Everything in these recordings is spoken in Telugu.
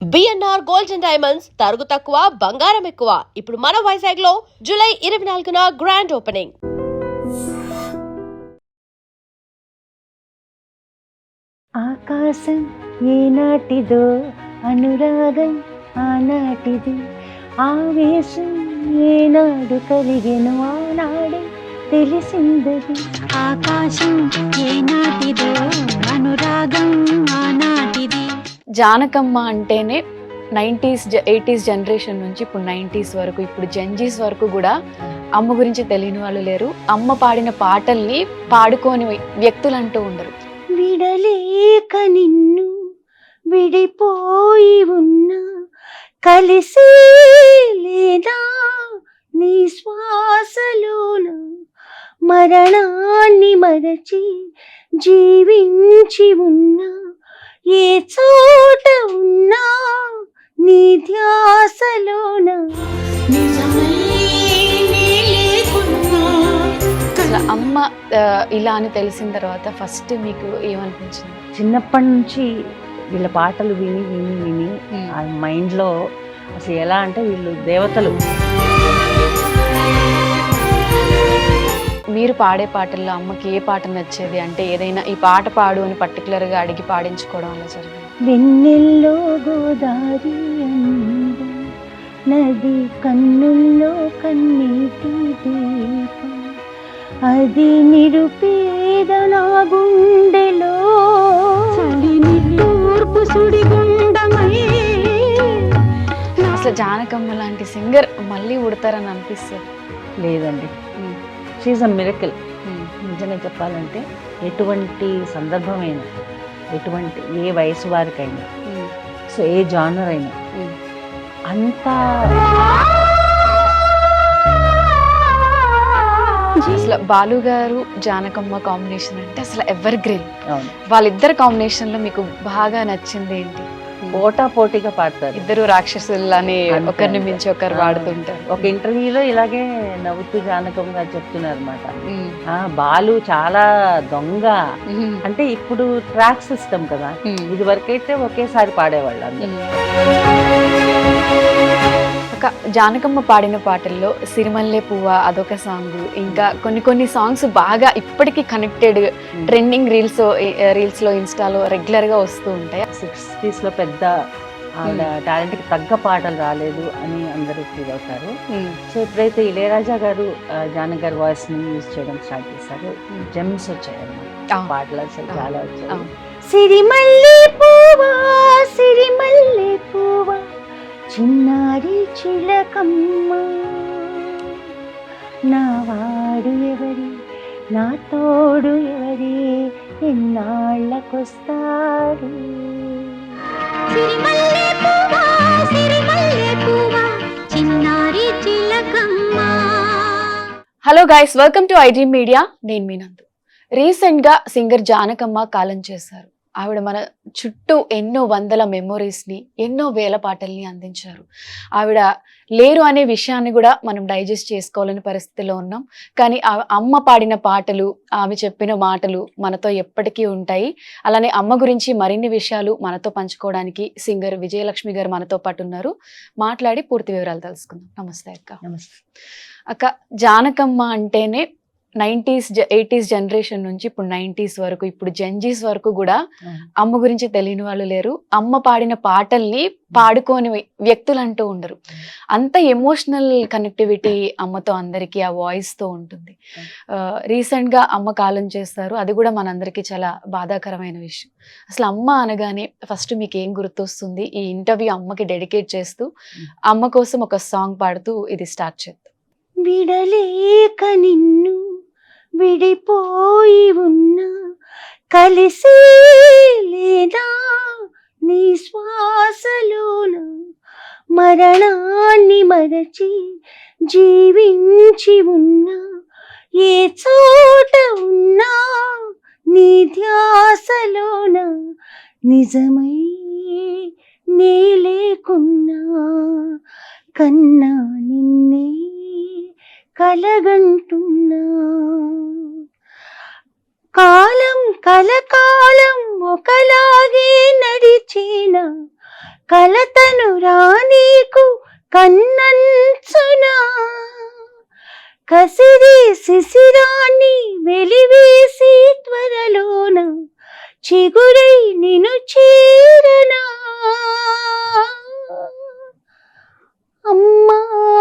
బిఎన్ఆర్ గోల్డ్ అండ్ డైమండ్స్ తరుగు తక్కువ బంగారం ఎక్కువ. ఇప్పుడు మన వైజాగ్ లో జూలై 24న గ్రాండ్ ఓపెనింగ్. ఆకాశం ఏనాటిదో అనురాగం ఆనాటిది, ఆవేశం ఏనాడు కలిగెను ఆనాడే తెలిసిందది. ఆకాశం ఏనాటిదో అనురాగం ఆనాటిది. జానకమ్మ అంటేనే 90s 80s జనరేషన్ నుంచి ఇప్పుడు 90s వరకు, ఇప్పుడు జెన్జీస్ వరకు కూడా అమ్మ గురించి తెలియని వాళ్ళు లేరు. అమ్మ పాడిన పాటల్ని పాడుకోని వ్యక్తులు అంటూ ఉండరు. విడలేక నిన్ను విడిపోయి ఉన్నా, కలిసి లేదా నీ శ్వాసలోన, మరణాన్ని మరచి జీవించి ఉన్నా, ఏ చోట ఉన్నా నీ ధ్యాసలోన. అసలు అమ్మ ఇలా అని తెలిసిన తర్వాత ఫస్ట్ మీకు ఏమనిపించింది? చిన్నప్పటి నుంచి వీళ్ళ పాటలు విని విని విని ఆ మైండ్లో అసలు ఎలా అంటే వీళ్ళు దేవతలు. మీరు పాడే పాటల్లో అమ్మకి ఏ పాట నచ్చేది? అంటే ఏదైనా ఈ పాట పాడు అని పర్టికులర్గా అడిగి పాడించుకోవడం అలా జరిగింది? వెన్నెల్లో గోదారి అందం, నది కన్నుల్లో కన్నీటి దీపం, అది నిరుపేద నా గుండెలో అసలు జానకమ్మ లాంటి సింగర్ మళ్ళీ ఉడతారని అనిపిస్తుంది. లేదండి, షీఈ్ అ మిరకిల్. నిజంగా చెప్పాలంటే ఎటువంటి సందర్భమైనా, ఎటువంటి ఏ వయసు వారికైనా, సో ఏ జానర్ అయినా అంత అసలు బాలు గారు జానకమ్మ కాంబినేషన్ అంటే అసలు ఎవర్ గ్రీన్. వాళ్ళిద్దరు కాంబినేషన్ లో మీకు బాగా నచ్చింది ఏంటి? పోటా పోటీగా పాడతారు ఇద్దరు రాక్షసులు అని, ఒకరిని మించి ఒకరు వాడుతుంటారు. ఒక ఇంటర్వ్యూలో ఇలాగే నవ్వుతూ జానకమ్మ గారు చెప్తున్నారు అనమాట, బాలు చాలా దొంగ అంటే ఇప్పుడు ట్రాక్ సిస్టమ్ కదా, ఇది వరకైతే ఒకేసారి పాడేవాళ్ళు అందరూ. జానకమ్మ పాడిన పాటల్లో సిరిమల్లె పువ్వ అదొక సాంగ్, ఇంకా కొన్ని కొన్ని సాంగ్స్ బాగా ఇప్పటికీ కనెక్టెడ్, ట్రెండింగ్ రీల్స్ లో ఇన్స్టాలో రెగ్యులర్ గా వస్తూ ఉంటాయి. 60s లో పెద్ద ఆవిడ టాలెంట్ కి తగ్గ పాటలు రాలేదు అని అందరూ ఫీల్ అవుతారు. సో ఎప్పుడైతే ఇళయరాజా గారు జానకి గారి వాయిస్ ని యూజ్ చేయడం స్టార్ట్ చేశారు, జెమ్స్ వచ్చాయి అన్నమాట పాటలు, అసలు చాలా వచ్చాయి. సిరిమల్లె పువ్వా సిరిమల్లె పువ్వా చిన్నారి చిలకమ్మ, నా వాడు ఎవరి నా తోడు ఎవరి ఎన్నాళ్ళకొస్తాడు. Hello guys, welcome to iDream Media. నేను మీ నందు. రీసెంట్ గా సింగర్ జానకమ్మ కాలం చేశారు. ఆవిడ మన చుట్టూ ఎన్నో వందల మెమొరీస్ని, ఎన్నో వేల పాటల్ని అందించారు. ఆవిడ లేరు అనే విషయాన్ని కూడా మనం డైజెస్ట్ చేసుకోవాలని పరిస్థితిలో ఉన్నాం. కానీ అమ్మ పాడిన పాటలు, ఆమె చెప్పిన మాటలు మనతో ఎప్పటికీ ఉంటాయి. అలానే అమ్మ గురించి మరిన్ని విషయాలు మనతో పంచుకోవడానికి సింగర్ విజయలక్ష్మి గారు మనతో పాటు ఉన్నారు. మాట్లాడి పూర్తి వివరాలు తెలుసుకుందాం. నమస్తే అక్క. నమస్తే అక్క, జానకమ్మ అంటేనే 90s 80s జనరేషన్ నుంచి ఇప్పుడు 90s వరకు, ఇప్పుడు జెన్జీస్ వరకు కూడా అమ్మ గురించి తెలియని వాళ్ళు లేరు. అమ్మ పాడిన పాటల్ని పాడుకోని వ్యక్తులు అంటూ ఉండరు. అంత ఎమోషనల్ కనెక్టివిటీ అమ్మతో అందరికీ ఆ వాయిస్ తో ఉంటుంది. రీసెంట్ గా అమ్మ కాలం చేస్తారు, అది కూడా మనందరికీ చాలా బాధాకరమైన విషయం. అసలు అమ్మ అనగానే ఫస్ట్ మీకు ఏం గుర్తొస్తుంది? ఈ ఇంటర్వ్యూ అమ్మకి డెడికేట్ చేస్తూ అమ్మ కోసం ఒక సాంగ్ పాడుతూ ఇది స్టార్ట్ చేద్దాం. విడలేక నిన్ను విడిపోయి ఉన్నా, కలిసి లేదా నీ శ్వాసలోన, మరణాన్ని మరచి జీవించి ఉన్నా, ఏ చోట ఉన్నా నీ ధ్యాసలోన, నిజమై నే లేకున్నా కన్నా నిన్నే కలగంటున్నా. కాలం కలకాలం ఒకలాగే నడిచిన కలతను రానీకు కన్నంచునా కసిరి శిశిరాన్ని వెలివేసి త్వరలోన చిగురై నిను చేరనా అమ్మా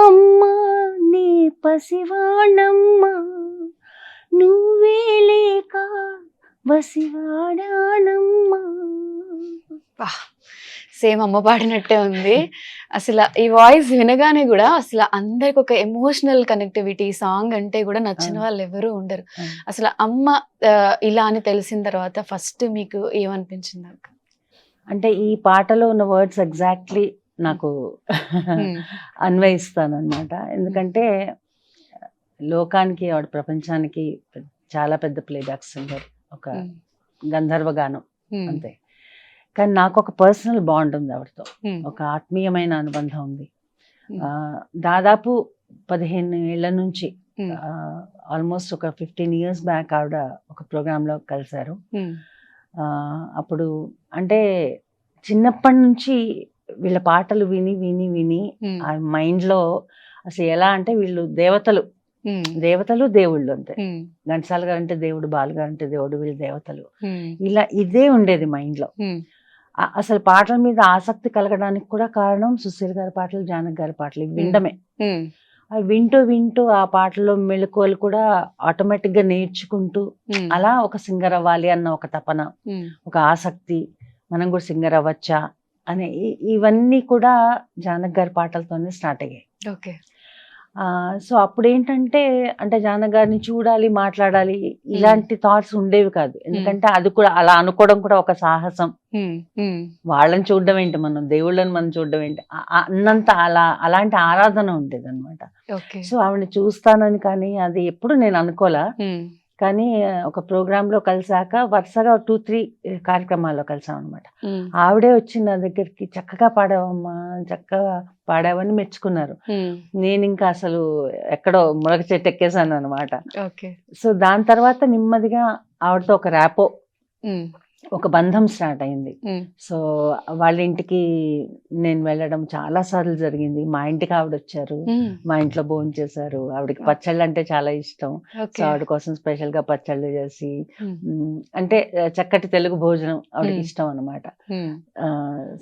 అమ్మా నీ పసివాణమ్మా నువ్వే లేక బసివాడానమ్మా. సేమ్ అమ్మ పాడినట్టే ఉంది. అసలు ఈ వాయిస్ వినగానే కూడా అసలు అందరికి ఒక ఎమోషనల్ కనెక్టివిటీ, సాంగ్ అంటే కూడా నచ్చిన వాళ్ళు ఎవరు ఉండరు. అసలు అమ్మ ఇలా అని తెలిసిన తర్వాత ఫస్ట్ మీకు ఏమనిపించింది అక్క? అంటే ఈ పాటలో ఉన్న వర్డ్స్ ఎగ్జాక్ట్లీ నాకు అన్వయిస్తానన్నమాట. ఎందుకంటే లోకానికి ఆవిడ ప్రపంచానికి చాలా పెద్ద ప్లేబ్యాక్ సింగర్, ఒక గంధర్వ గానం అంతే. కానీ నాకు ఒక పర్సనల్ బాండ్ ఉంది ఆవిడతో, ఒక ఆత్మీయమైన అనుబంధం ఉంది. దాదాపు 15 ఏళ్ల నుంచి, ఆల్మోస్ట్ ఒక 15 years బ్యాక్ ఆవిడ ఒక ప్రోగ్రాంలో కలిశారు. అప్పుడు అంటే చిన్నప్పటి నుంచి వీళ్ళ పాటలు విని విని విని ఆ మైండ్లో అసలు ఎలా అంటే వీళ్ళు దేవతలు దేవుళ్ళు అంతే. ఘంటసాల గారు అంటే దేవుడు, బాలు గారు అంటే దేవుడు, వీళ్ళు దేవతలు. ఇలా ఇదే ఉండేది మైండ్లో. అసలు పాటల మీద ఆసక్తి కలగడానికి కూడా కారణం సుశీల్ గారి పాటలు, జానకి గారి పాటలు వినడమే. అవి వింటూ వింటూ ఆ పాటల్లో మెళకువలు కూడా ఆటోమేటిక్ గా నేర్చుకుంటూ అలా ఒక సింగర్ అవ్వాలి అన్న ఒక తపన, ఒక ఆసక్తి, మనం కూడా సింగర్ అవ్వచ్చా అనే ఇవన్నీ కూడా జానకి గారి పాటలతోనే స్టార్ట్ అయ్యాయి. ఓకే. సో అప్పుడు ఏంటంటే, అంటే జానకి గారిని చూడాలి, మాట్లాడాలి, ఇలాంటి థాట్స్ ఉండేవి కాదు. ఎందుకంటే అది కూడా అలా అనుకోవడం కూడా ఒక సాహసం. వాళ్ళని చూడడం ఏంటి, మనం దేవుళ్ళని మనం చూడడం ఏంటి అన్నంత అలాంటి ఆరాధన ఉండేది అనమాట. సో ఆవిడని చూస్తానని కానీ అది ఎప్పుడు నేను అనుకోలా. కానీ ఒక ప్రోగ్రామ్ లో కలిసాక వరుసగా 2-3 కార్యక్రమాల్లో కలిసాం అనమాట. ఆవిడే వచ్చి నా దగ్గరికి చక్కగా పాడావమ్మా, చక్కగా పాడావని మెచ్చుకున్నారు. నేను ఇంకా అసలు ఎక్కడో మునగ చెట్టు ఎక్కేసాను అనమాట. సో దాని తర్వాత నెమ్మదిగా ఆవిడతో ఒక ర్యాపో, ఒక బంధం స్టార్ట్ అయింది. సో వాళ్ళ ఇంటికి నేను వెళ్ళడం చాలా సార్లు జరిగింది. మా ఇంటికి ఆవిడ వచ్చారు, మా ఇంట్లో భోజనం చేశారు. ఆవిడకి పచ్చళ్ళు అంటే చాలా ఇష్టం. సో ఆవిడ కోసం స్పెషల్ గా పచ్చళ్ళు చేసి, అంటే చక్కటి తెలుగు భోజనం ఆవిడకి ఇష్టం అనమాట.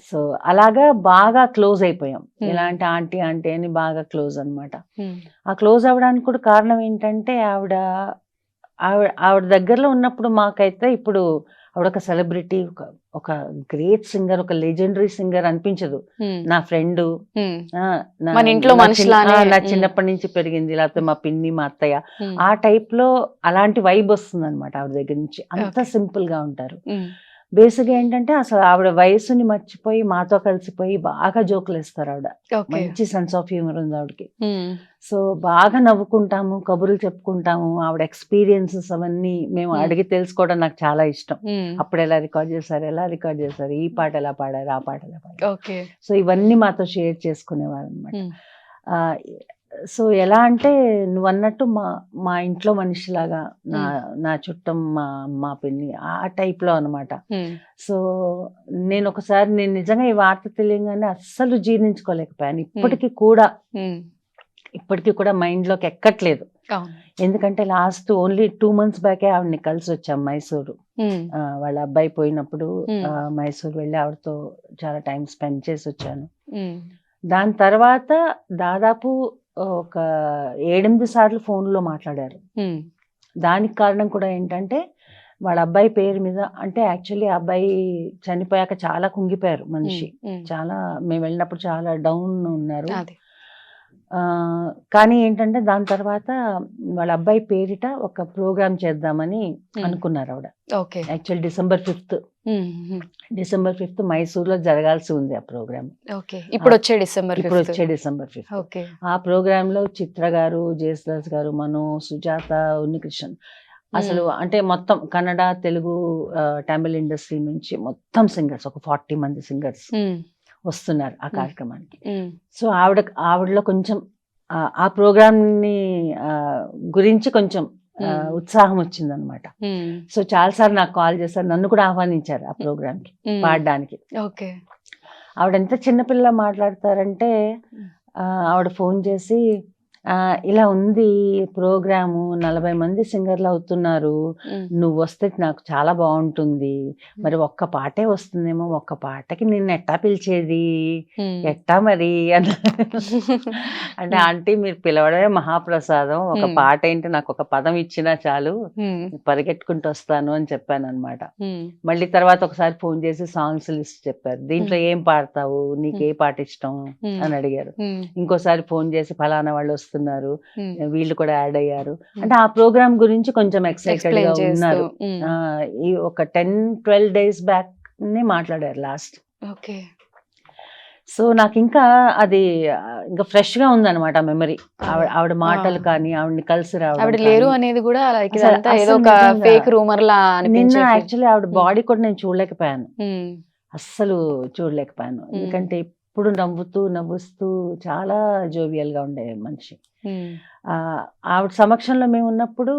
సో అలాగా బాగా క్లోజ్ అయిపోయాం. ఎలాంటి ఆంటీ ఆంటీ అని బాగా క్లోజ్ అనమాట. ఆ క్లోజ్ అవ్వడానికి కూడా కారణం ఏంటంటే ఆవిడ దగ్గరలో ఉన్నప్పుడు మాకైతే ఇప్పుడు ఆవిడ ఒక సెలబ్రిటీ, ఒక గ్రేట్ సింగర్, ఒక లెజెండరీ సింగర్ అనిపించదు. నా ఫ్రెండ్, నా చిన్నప్పటి నుంచి పెరిగింది, లేకపోతే మా పిన్ని, మా అత్తయ్య, ఆ టైప్ లో అలాంటి వైబ్ వస్తుంది అనమాట ఆవిడ దగ్గర నుంచి. అంత సింపుల్ గా ఉంటారు. బేసిక్ ఏంటంటే అసలు ఆవిడ వయసుని మర్చిపోయి మాతో కలిసిపోయి బాగా జోకులు వేస్తారు ఆవిడ. మంచి సెన్స్ ఆఫ్ హ్యూమర్ ఉంది ఆవిడకి. సో బాగా నవ్వుకుంటాము, కబుర్లు చెప్పుకుంటాము. ఆవిడ ఎక్స్పీరియన్సెస్ అవన్నీ మేము అడిగి తెలుసుకోవడం నాకు చాలా ఇష్టం. అప్పుడు ఎలా రికార్డ్ చేశారు, ఈ పాట ఎలా పాడారు, ఆ పాట ఎలా పాడారు. సో ఇవన్నీ మాతో షేర్ చేసుకునేవారు అనమాట. సో ఎలా అంటే నువ్వు అన్నట్టు మా ఇంట్లో మనిషిలాగా, నా చుట్టం, మా పిన్ని, ఆ టైప్ లో అనమాట. సో నేను నిజంగా ఈ వార్త తెలియగానే అస్సలు జీర్ణించుకోలేకపోయాను. ఇప్పటికీ కూడా మైండ్ లోకి ఎక్కట్లేదు. ఎందుకంటే లాస్ట్ ఓన్లీ 2 months బ్యాకే ఆవిడని కలిసి వచ్చాం మైసూరు. వాళ్ళ అబ్బాయి పోయినప్పుడు మైసూరు వెళ్ళి ఆవిడతో చాలా టైం స్పెండ్ చేసి వచ్చాను. దాని తర్వాత దాదాపు ఒక 7-8 సార్లు ఫోన్లో మాట్లాడారు. దానికి కారణం కూడా ఏంటంటే వాళ్ళ అబ్బాయి పేరు మీద, అంటే యాక్చువల్లీ అబ్బాయి చనిపోయాక చాలా కుంగిపోయారు మనిషి. చాలా, మేము వెళ్ళినప్పుడు చాలా డౌన్ ఉన్నారు. కానీ ఏంటంటే దాని తర్వాత వాళ్ళ అబ్బాయి పేరిట ఒక ప్రోగ్రామ్ చేద్దామని అనుకున్నారు ఆవిడ. యాక్చువల్ December 5th మైసూర్లో జరగాల్సి ఉంది ఆ ప్రోగ్రామ్. ఇప్పుడు వచ్చే December 5th. ఆ ప్రోగ్రామ్ లో చిత్ర గారు, జయసుదాస్ గారు, మనో, సుజాత, ఉన్నికృష్ణన్, అసలు అంటే మొత్తం కన్నడ, తెలుగు, తమిళ ఇండస్ట్రీ నుంచి మొత్తం సింగర్స్, ఒక 40 మంది సింగర్స్ వస్తున్నారు ఆ కార్యక్రమానికి. సో ఆవిడలో కొంచెం ఆ ప్రోగ్రామ్ ని గురించి కొంచెం ఉత్సాహం వచ్చింది అనమాట. సో చాలాసార్లు నాకు కాల్ చేశారు, నన్ను కూడా ఆహ్వానించారు ఆ ప్రోగ్రామ్ కి పాడడానికి. ఆవిడ ఎంత చిన్నపిల్ల మాట్లాడతారంటే ఆవిడ ఫోన్ చేసి ఇలా ఉంది ప్రోగ్రాము, 40 మంది సింగర్లు అవుతున్నారు, నువ్వు వస్తే నాకు చాలా బాగుంటుంది, మరి ఒక్క పాటే వస్తుందేమో, ఒక్క పాటకి నిన్ను ఎట్టా పిలిచేది, ఎట్టా మరి అన్న. అంటే ఆంటీ మీరు పిలవడమే మహాప్రసాదం, ఒక పాట ఏంటి, నాకు ఒక పదం ఇచ్చినా చాలు, పరిగెట్టుకుంటూ వస్తాను అని చెప్పాను అనమాట. మళ్ళీ తర్వాత ఒకసారి ఫోన్ చేసి సాంగ్స్ లిస్ట్ చెప్పారు, దీంట్లో ఏం పాడతావు, నీకు ఏ పాట ఇష్టం అని అడిగారు. ఇంకోసారి ఫోన్ చేసి ఫలానా వాళ్ళు వస్తున్నారు, వీళ్ళు కూడా యాడ్ అయ్యారు. అంటే ఆ ప్రోగ్రామ్ గురించి కొంచెం ఎక్సైటెడ్ గా ఉన్నారు. ఈ ఒక 10-12 days బ్యాక్ మాట్లాడారు లాస్ట్. ఓకే. సో నాకు ఇంకా అది ఇంకా ఫ్రెష్ గా ఉందన్నమాట మెమరీ. ఆవిడ మాటలు కానీ, ఆవిడని కలిసి ఆవిడ లేరు అనేది కూడా ఏదో ఒక ఫేక్ రూమర్ లా నిన్న యాక్చువల్లీ ఆవిడ బాడీ కూడా నేను చూడలేకపోయాను, అస్సలు చూడలేకపోయాను. ఎందుకంటే ఎప్పుడు నవ్వుస్తూ చాలా జోవియల్ గా ఉండే మనిషి. ఆవిడ సమక్షంలో మేము ఉన్నప్పుడు,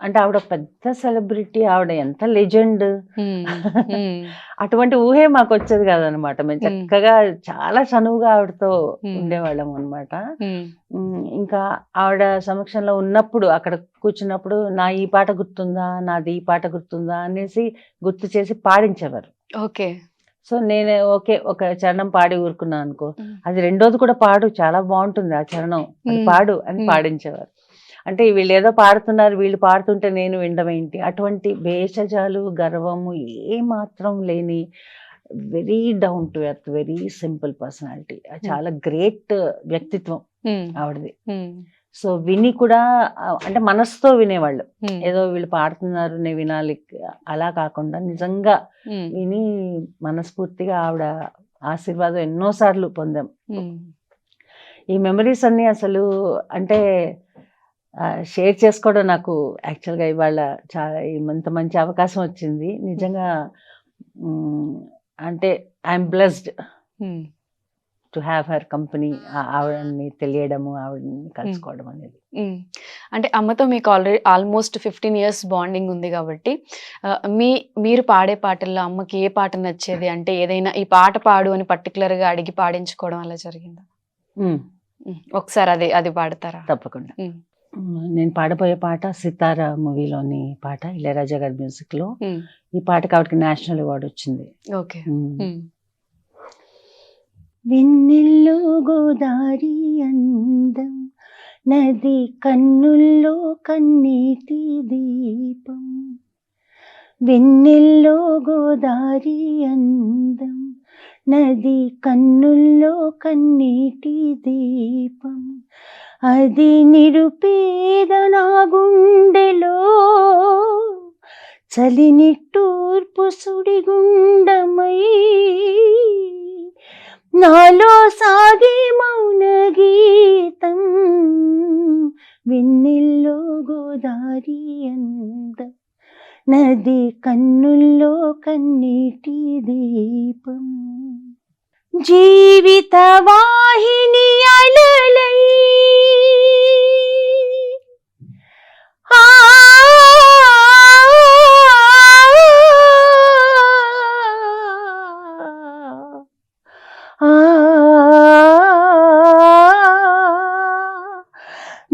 అంటే ఆవిడ పెద్ద సెలబ్రిటీ, ఆవిడ ఎంత లెజెండ్, అటువంటి ఊహే మాకు వచ్చేది కాదనమాట. మేము చక్కగా చాలా చనువుగా ఆవిడతో ఉండేవాళ్ళం అనమాట. ఇంకా ఆవిడ సమక్షంలో ఉన్నప్పుడు, అక్కడ కూర్చున్నప్పుడు నా ఈ పాట గుర్తుందా, నాది ఈ పాట గుర్తుందా అనేసి గుర్తు చేసి పాడించేవారు. ఓకే. సో నేను ఓకే ఒక చరణం పాడి ఊరుకున్నాను అనుకో, అది రెండోది కూడా పాడు, చాలా బాగుంటుంది ఆ చరణం, అది పాడు అని పాడించేవారు. అంటే వీళ్ళు ఏదో పాడుతున్నారు, వీళ్ళు పాడుతుంటే నేను వినడం ఏంటి, అటువంటి భేషజాలు గర్వము ఏ మాత్రం లేని very down to earth, very simple personality. చాలా గ్రేట్ వ్యక్తిత్వం ఆవిడది. సో విని కూడా అంటే మనసుతో వినేవాళ్ళు, ఏదో వీళ్ళు పాడుతున్నారు నేను వినాలి అలా కాకుండా నిజంగా విని మనస్ఫూర్తిగా ఆవిడ ఆశీర్వాదం ఎన్నోసార్లు పొందాం. ఈ మెమరీస్ అన్ని అసలు అంటే షేర్ చేసుకోవడం నాకు యాక్చువల్గా ఇవాళ చాలా ఇంత మంచి అవకాశం వచ్చింది నిజంగా. అంటే I'm blessed to have her company. ఆవిడని తెలియడము, ఆవిడని కలుసుకోవడం అనేది. అంటే అమ్మతో మీకు ఆల్మోస్ట్ 15 years బాండింగ్ ఉంది కాబట్టి మీరు పాడే పాటల్లో అమ్మకి ఏ పాట నచ్చేది, అంటే ఏదైనా ఈ పాట పాడు అని పర్టికులర్ గా అడిగి పాడించుకోవడం అలా జరిగిందా? ఒకసారి అది పాడతారా? తప్పకుండా. నేను పాడబోయే పాట సితారా మూవీలోని పాట, ఇళయరాజా గారి మ్యూజిక్ లో. ఈ పాటకి ఆవిడకి నేషనల్ అవార్డు వచ్చింది. ఓకే. వెన్నెల్లో గోదారి అందం, నది కన్నుల్లో కన్నీటి దీపం. వెన్నెల్లో గోదారి అందం, నది కన్నుల్లో కన్నీటి దీపం. అది నిరుపేద నా గుండెలో చలినిట్టూర్పు సుడిగుండమై, నాలో సాగే మౌన గీతం. వెన్నెల్లో గోదారి అందం, నది కన్నుల్లో కన్నీటి దీపం. జీవిత వాహిని అలలై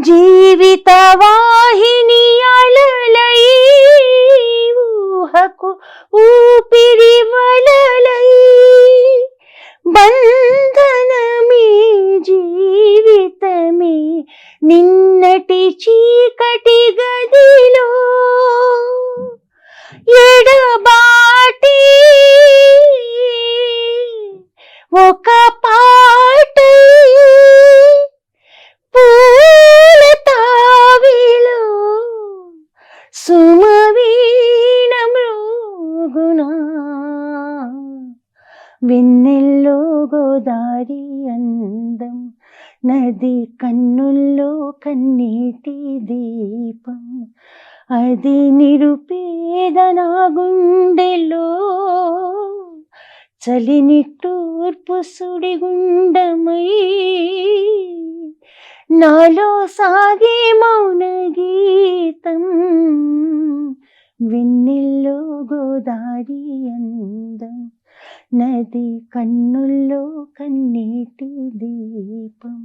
జీవిత వాహిని అలలై, ఊహకు ఊపిరి వలలై, బంధనమే జీవితమే నిన్నటి చీకటి గదిలో ఎడబాటి ఒక పాటై, పూల తావిలో సుమవీణ మృగునా. వెన్నెల్లో గోదారి అందం, నది కన్నుల్లో కన్నీటి దీపం. అది నిరుపేద నా గుండెలో చలినిట్టూర్పు సుడిగుండమై, నాలో సాగే మౌన గీతం. వెన్నెల్లో గోదారి అందం, నది కన్నుల్లో కన్నీటి దీపం.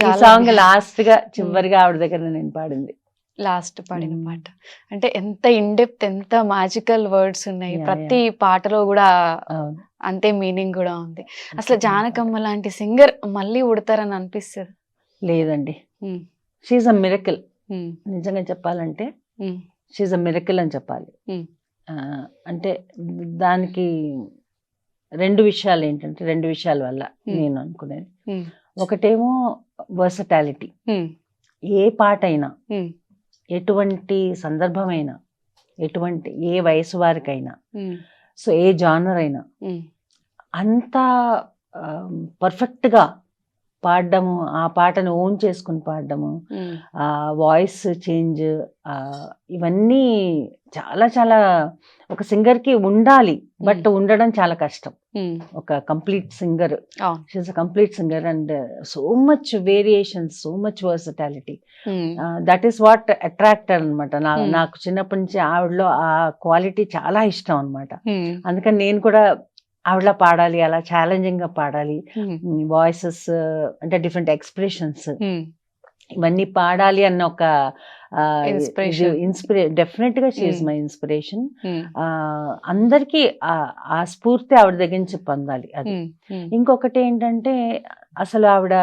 ఈ సాంగ్ లాస్ట్ గా చివరిగా ఆవిడ దగ్గర నేను పాడింది. లాస్ట్ పాడిన పాట అంటే ఎంత ఇన్డెప్త్, ఎంత మ్యాజికల్ వర్డ్స్ ఉన్నాయి. Yeah, ప్రతి పాటలో కూడా అవును. అంతే మీనింగ్ కూడా ఉంది. అసలు జానకమ్మ లాంటి సింగర్ మళ్ళీ ఉడతారని అనిపిస్తుంది. లేదండి, ఉమ్, షీఈ్ అ మిరకిల్. ఉమ్, నిజంగా చెప్పాలంటే ఉమ్, షీఈ్ అ మిరకిల్ అని చెప్పాలి. Hmm. అంటే దానికి రెండు విషయాలు ఏంటంటే, రెండు విషయాల వల్ల నేను అనుకునేది. ఉమ్, ఒకటేమో వర్సటాలిటీ. ఉమ్, ఏ పాట అయినా, ఉమ్, ఎటువంటి సందర్భమైనా, ఎటువంటి ఏ వయసు వారికైనా, ఉమ్, సో ఏ జానర్ అయినా ఉమ్, అంత పర్ఫెక్ట్గా పాడడము, ఆ పాటను ఓన్ చేసుకుని పాడడము, ఉమ్, ఆ వాయిస్ చేంజ్, ఇవన్నీ చాలా చాలా ఒక సింగర్కి ఉండాలి. బట్ ఉండడం చాలా కష్టం. ఉమ్, ఒక కంప్లీట్ సింగర్, అవును. She's a complete singer and so much variations, so much versatility. Um, that is what attractor అనమాట. Hmm. నాకు చిన్నప్పటి నుంచి ఆవిడలో ఆ క్వాలిటీ చాలా ఇష్టం అనమాట. ఉమ్, అందుకని నేను కూడా ఆవిడలా పాడాలి, అలా ఛాలెంజింగ్ గా పాడాలి. ఉమ్, వాయిసెస్ అంటే డిఫరెంట్ ఎక్స్ప్రెషన్స్, ఉమ్, ఇవన్నీ పాడాలి అన్న ఒక Inspiration. డెఫినెట్ గా షీఈస్ మై ఇన్స్పిరేషన్. ఉమ్, అందరికీ ఆ స్ఫూర్తి ఆవిడ దగ్గర నుంచి పొందాలి. అది ఉమ్, ఉమ్, ఇంకొకటి ఏంటంటే, అసలు ఆవిడ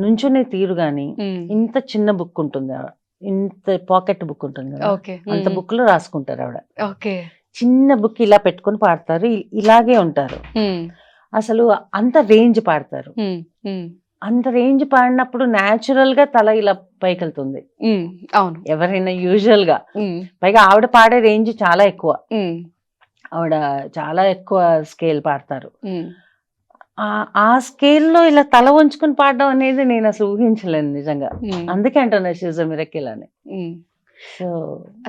నుంచునే తీరు గాని, ఉమ్, ఇంత చిన్న బుక్ ఉంటుంది, ఇంత పాకెట్ బుక్ ఉంటుంది కదా, ఓకే. అంత ఉమ్, బుక్ లో రాసుకుంటారు ఆవిడ. ఓకే. చిన్న బుక్ ఇలా పెట్టుకొని పాడతారు, ఇలాగే ఉంటారు. ఉమ్, అసలు అంత రేంజ్ పాడతారు. ఉమ్, ఉమ్, అంత రేంజ్ పాడినప్పుడు న్యాచురల్ గా తల ఇలా పైకి వెళ్తుంది ఉమ్, అవును. ఎవరైనా యూజువల్ గా. ఉమ్, పైగా ఆవిడ పాడే రేంజ్ చాలా ఎక్కువ, ఉమ్, ఆవిడ చాలా ఎక్కువ స్కేల్ పాడతారు. ఉమ్, ఆ స్కేల్లో ఇలా తల వంచుకొని పాడడం అనేది నేను అసలు ఊహించలేను నిజంగా. ఉమ్, అందుకే అంటున్నా షీఈ్ అ మిరకిల్ అని. ఉమ్. సో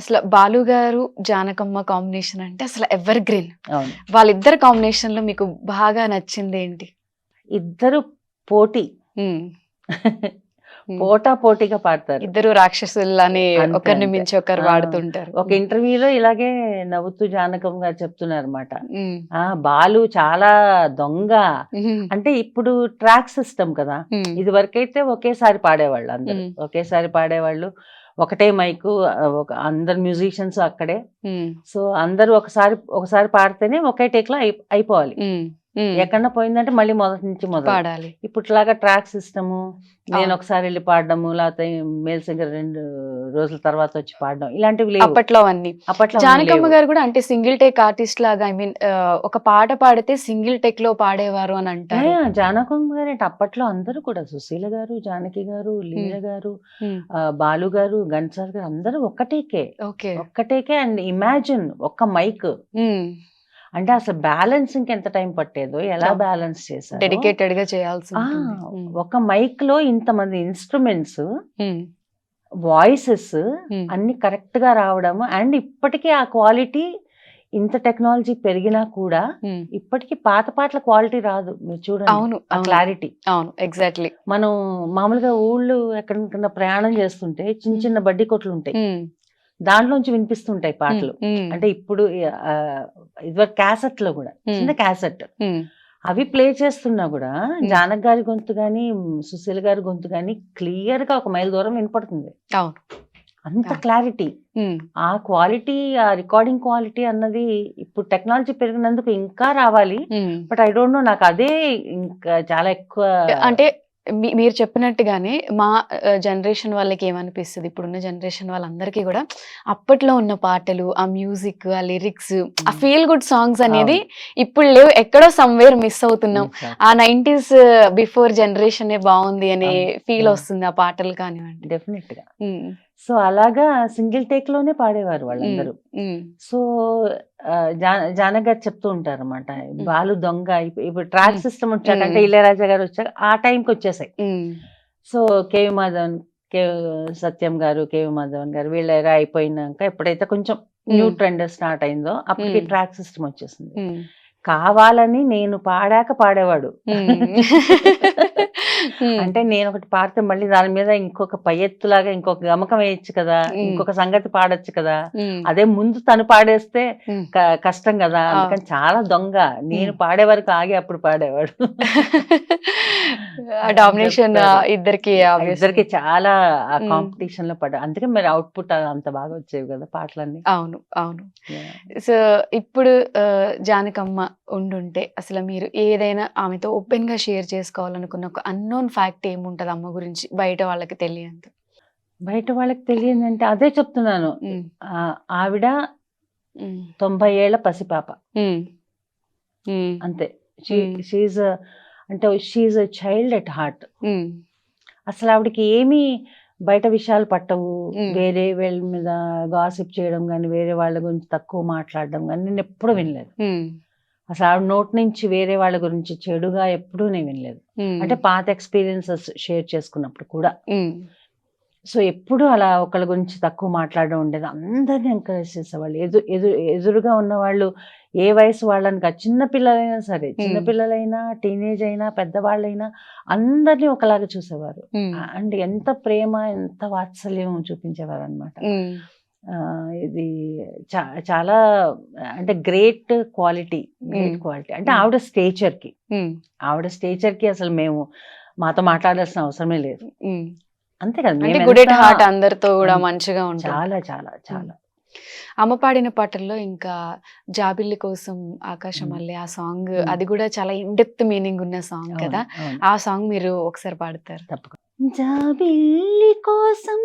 అసలు బాలు గారు జానకమ్మ కాంబినేషన్ అంటే అసలు ఎవర్ గ్రీన్. అవును, వాళ్ళిద్దరు కాంబినేషన్ లో మీకు బాగా నచ్చింది ఏంటి? ఇద్దరు పోటీ, ఉమ్, పోటా పోటీగా పాడతారు. ఇద్దరు రాక్షసులని అంతే, ఒకరిని అంతే. మించి ఒకరు ఆ, వాడుతుంటారు. ఒక ఇంటర్వ్యూలో ఇలాగే నవ్వుతూ జానకమ్మ గారు చెప్తున్నారు అనమాట. ఉమ్, బాలు చాలా దొంగ ఉమ్, అంటే, ఇప్పుడు ట్రాక్ సిస్టమ్ కదా. ఉమ్, ఇది వరకైతే ఒకేసారి పాడేవాళ్ళు, అందరూ మ్మ్. ఒకేసారి పాడేవాళ్ళు, ఒకటే మైకు, అందరు మ్యూజిషియన్స్ అక్కడే. ఉమ్, సో అందరూ ఒకసారి పాడితేనే ఒకే టేక్ లో అయిపోవాలి. ఉమ్, ఉమ్, ఎక్కడన్నా పోయిందంటే మళ్ళీ మొదటి నుంచి మొదలు. పాడాలి. ఇప్పుడులాగా ట్రాక్ సిస్టము, నేను అవును. ఒకసారి వెళ్ళి పాడడము, లేకపోతే మేల్ సింగర్ 2 రోజుల తర్వాత వచ్చి పాడడం, ఇలాంటివి లేవు అప్పట్లో అన్ని. అప్పట్లో. జానకమ్మ గారు కూడా అంటే సింగిల్ టేక్ ఆర్టిస్ట్ లాగా, ఐ మీన్ ఒక పాట పాడితే సింగిల్ టేక్ లో పాడేవారు అని అంటారు. జానకమ్మ గారు అంటే అప్పట్లో అందరూ కూడా, సుశీల గారు, జానకి గారు, లీల గారు, ఉమ్, బాలు గారు, ఘంటసాల గారు, అందరూ ఒక్కటేకే. ఓకే. అండ్ ఇమాజిన్ ఒక్క మైక్ ఉమ్, అంటే అసలు బ్యాలెన్సింగ్ ఎంత టైం పట్టేదో, ఎలా అవును. బ్యాలెన్స్ చేశారు. డెడికేటెడ్ గా చేయాల్సి ఉంటుంది. ఉమ్, ఒక మైక్ లో ఇంతమంది ఇన్స్ట్రుమెంట్స్, ఉమ్, వాయిసెస్ ఉమ్, అన్ని కరెక్ట్ గా రావడము. అండ్ ఇప్పటికీ ఆ క్వాలిటీ, ఇంత టెక్నాలజీ పెరిగినా కూడా ఉమ్, ఇప్పటికీ పాత పాటల క్వాలిటీ రాదు. మీరు చూడండి అవును, ఆ అవును, క్లారిటీ. అవును, ఎగ్జాక్ట్లీ. మనం మామూలుగా ఊళ్ళు ఎక్కడికన్నా ప్రయాణం చేస్తుంటే చిన్న చిన్న బడ్డీ కొట్లు ఉంటాయి, దాంట్లోంచి వినిపిస్తుంటాయి పాటలు. అంటే ఇప్పుడు ఇదివరకు క్యాసెట్ లో కూడా, చిన్న క్యాసెట్, అవి ప్లే చేస్తున్నా కూడా జానక్ గారి గొంతు గాని, సుశీల్ గారి గొంతు గాని క్లియర్ గా 1 మైల్ దూరం వినపడుతుంది. అవును, అంత క్లారిటీ, ఆ క్వాలిటీ, ఆ రికార్డింగ్ క్వాలిటీ అన్నది ఇప్పుడు టెక్నాలజీ పెరిగినందుకు ఇంకా రావాలి. బట్ ఐ డోంట్ నో, నాకు అదే ఇంకా చాలా ఎక్కువ. అంటే మీరు చెప్పినట్టుగానే మా జనరేషన్ వాళ్ళకి ఏమనిపిస్తుంది, ఇప్పుడున్న జనరేషన్ వాళ్ళందరికీ కూడా అప్పట్లో ఉన్న పాటలు, ఆ మ్యూజిక్, ఆ లిరిక్స్, ఆ ఫీల్ గుడ్ సాంగ్స్ అనేది ఇప్పుడు లేవు, ఎక్కడో సమ్వేర్ మిస్ అవుతున్నాం. ఆ 90s బిఫోర్ జనరేషన్ బాగుంది అనే ఫీల్ వస్తుంది ఆ పాటలు కానివ్వండి. డెఫినెట్ గా. సో అలాగా సింగిల్ టేక్ లోనే పాడేవారు వాళ్ళందరూ. సో జానక్ గారు చెప్తూ ఉంటారు అనమాట, బాలు దొంగ. ఇప్పుడు ట్రాక్ సిస్టమ్ వచ్చాక, అంటే ఇళయరాజా గారు వచ్చాక ఆ టైంకి వచ్చేసాయి. సో కేవి మాధవన్, సత్యం గారు, కేవి మాధవన్ గారు వీళ్ళ ఎరా అయిపోయినాక, ఎప్పుడైతే కొంచెం న్యూ ట్రెండ్ స్టార్ట్ అయిందో అప్పటికి ట్రాక్ సిస్టమ్ వచ్చేసింది. కావాలని నేను పాడాక పాడేవాడు, అంటే నేను ఒకటి పాడితే మళ్ళీ దాని మీద ఇంకొక పై ఎత్తులాగా ఇంకొక గమకం వేయచ్చు కదా, ఇంకొక సంగతి పాడొచ్చు కదా. అదే ముందు తను పాడేస్తే కష్టం కదా, అందుకని చాలా దొంగ. నేను పాడే వరకు ఆగి అప్పుడు పాడేవాడు. డామినేషన్ ఇద్దరికి చాలా ఆ కాంపిటీషన్ లో పడ్డా, అందుకే మరి అవుట్పుట్ అంత బాగా వచ్చేవి కదా పాటలన్నీ. అవును అవును. సో ఇప్పుడు జానకమ్మ ఉండుంటే అసలు మీరు ఏదైనా ఆమెతో ఓపెన్ గా షేర్ చేసుకోవాలనుకున్న ఒక అన్నోన్ ఫ్యాక్ట్ ఏముంటది అమ్మ గురించి బయట వాళ్ళకి తెలియదు? బయట వాళ్ళకి తెలియదంటే అదే చెప్తున్నాను, ఆవిడ 90 ఏళ్ల పసిపాప అంతే. షీఈ్ అంటే she's a child at heart. అసలు ఆవిడకి ఏమీ బయట విషయాలు పట్టవు, వేరే వాళ్ళ మీద గాసిప్ చేయడం కానీ, వేరే వాళ్ళ గురించి తక్కువ మాట్లాడడం కానీ నేను ఎప్పుడు వినలేదు. అసలు ఆవిడ నోటి నుంచి వేరే వాళ్ళ గురించి చెడుగా ఎప్పుడూ నేను వినలేదు. అంటే పాత ఎక్స్పీరియన్సెస్ షేర్ చేసుకున్నప్పుడు కూడా. సో ఎప్పుడు అలా ఒకళ్ళ గురించి తక్కువ మాట్లాడడం ఉండేది. అందరినీ ఎంకరేజ్ చేసేవాళ్ళు. ఎదురుగా ఉన్న వాళ్ళు ఏ వయసు వాళ్ళని కాదు, చిన్నపిల్లలైనా సరే, చిన్నపిల్లలైనా టీనేజ్ అయినా పెద్దవాళ్ళైనా అందరినీ ఒకలాగా చూసేవారు. అండ్ ఎంత ప్రేమ, ఎంత వాత్సల్యం చూపించేవారు అనమాట. ఇది చాలా అంటే గ్రేట్ క్వాలిటీ. అంటే ఆవిడ స్టేచర్కి అసలు మాతో మాట్లాడాల్సిన అవసరమే లేదు. అంతే కదా, గుడ్ ఎట్ హార్ట్, అందరితో కూడా మంచిగా ఉంటుంది. చాలా చాలా చాలా. అమ్మ పాడిన పాటల్లో ఇంకా జాబిల్లి కోసం ఆకాశం మళ్ళీ ఆ సాంగ్, అది కూడా చాలా ఇన్డెప్త్ మీనింగ్ ఉన్న సాంగ్ కదా. ఆ సాంగ్ మీరు ఒకసారి పాడతారు? తప్పకుండా. జాబిల్లి కోసం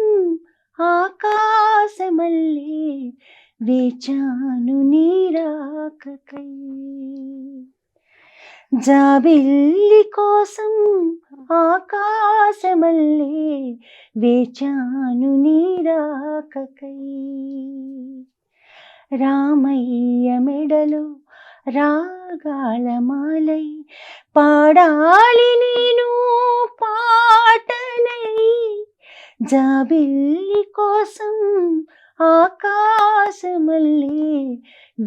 ఆకాశమల్లే వేచాను నీరాకకై, జాబిల్లి కోసం ఆకాశమల్లే వేచాను నీరాకకై, రామయ్య మెడలో రాగాలమాలై పాడాలి నేను పాటనై, జాబిల్లి కోసం ఆకాశమల్లే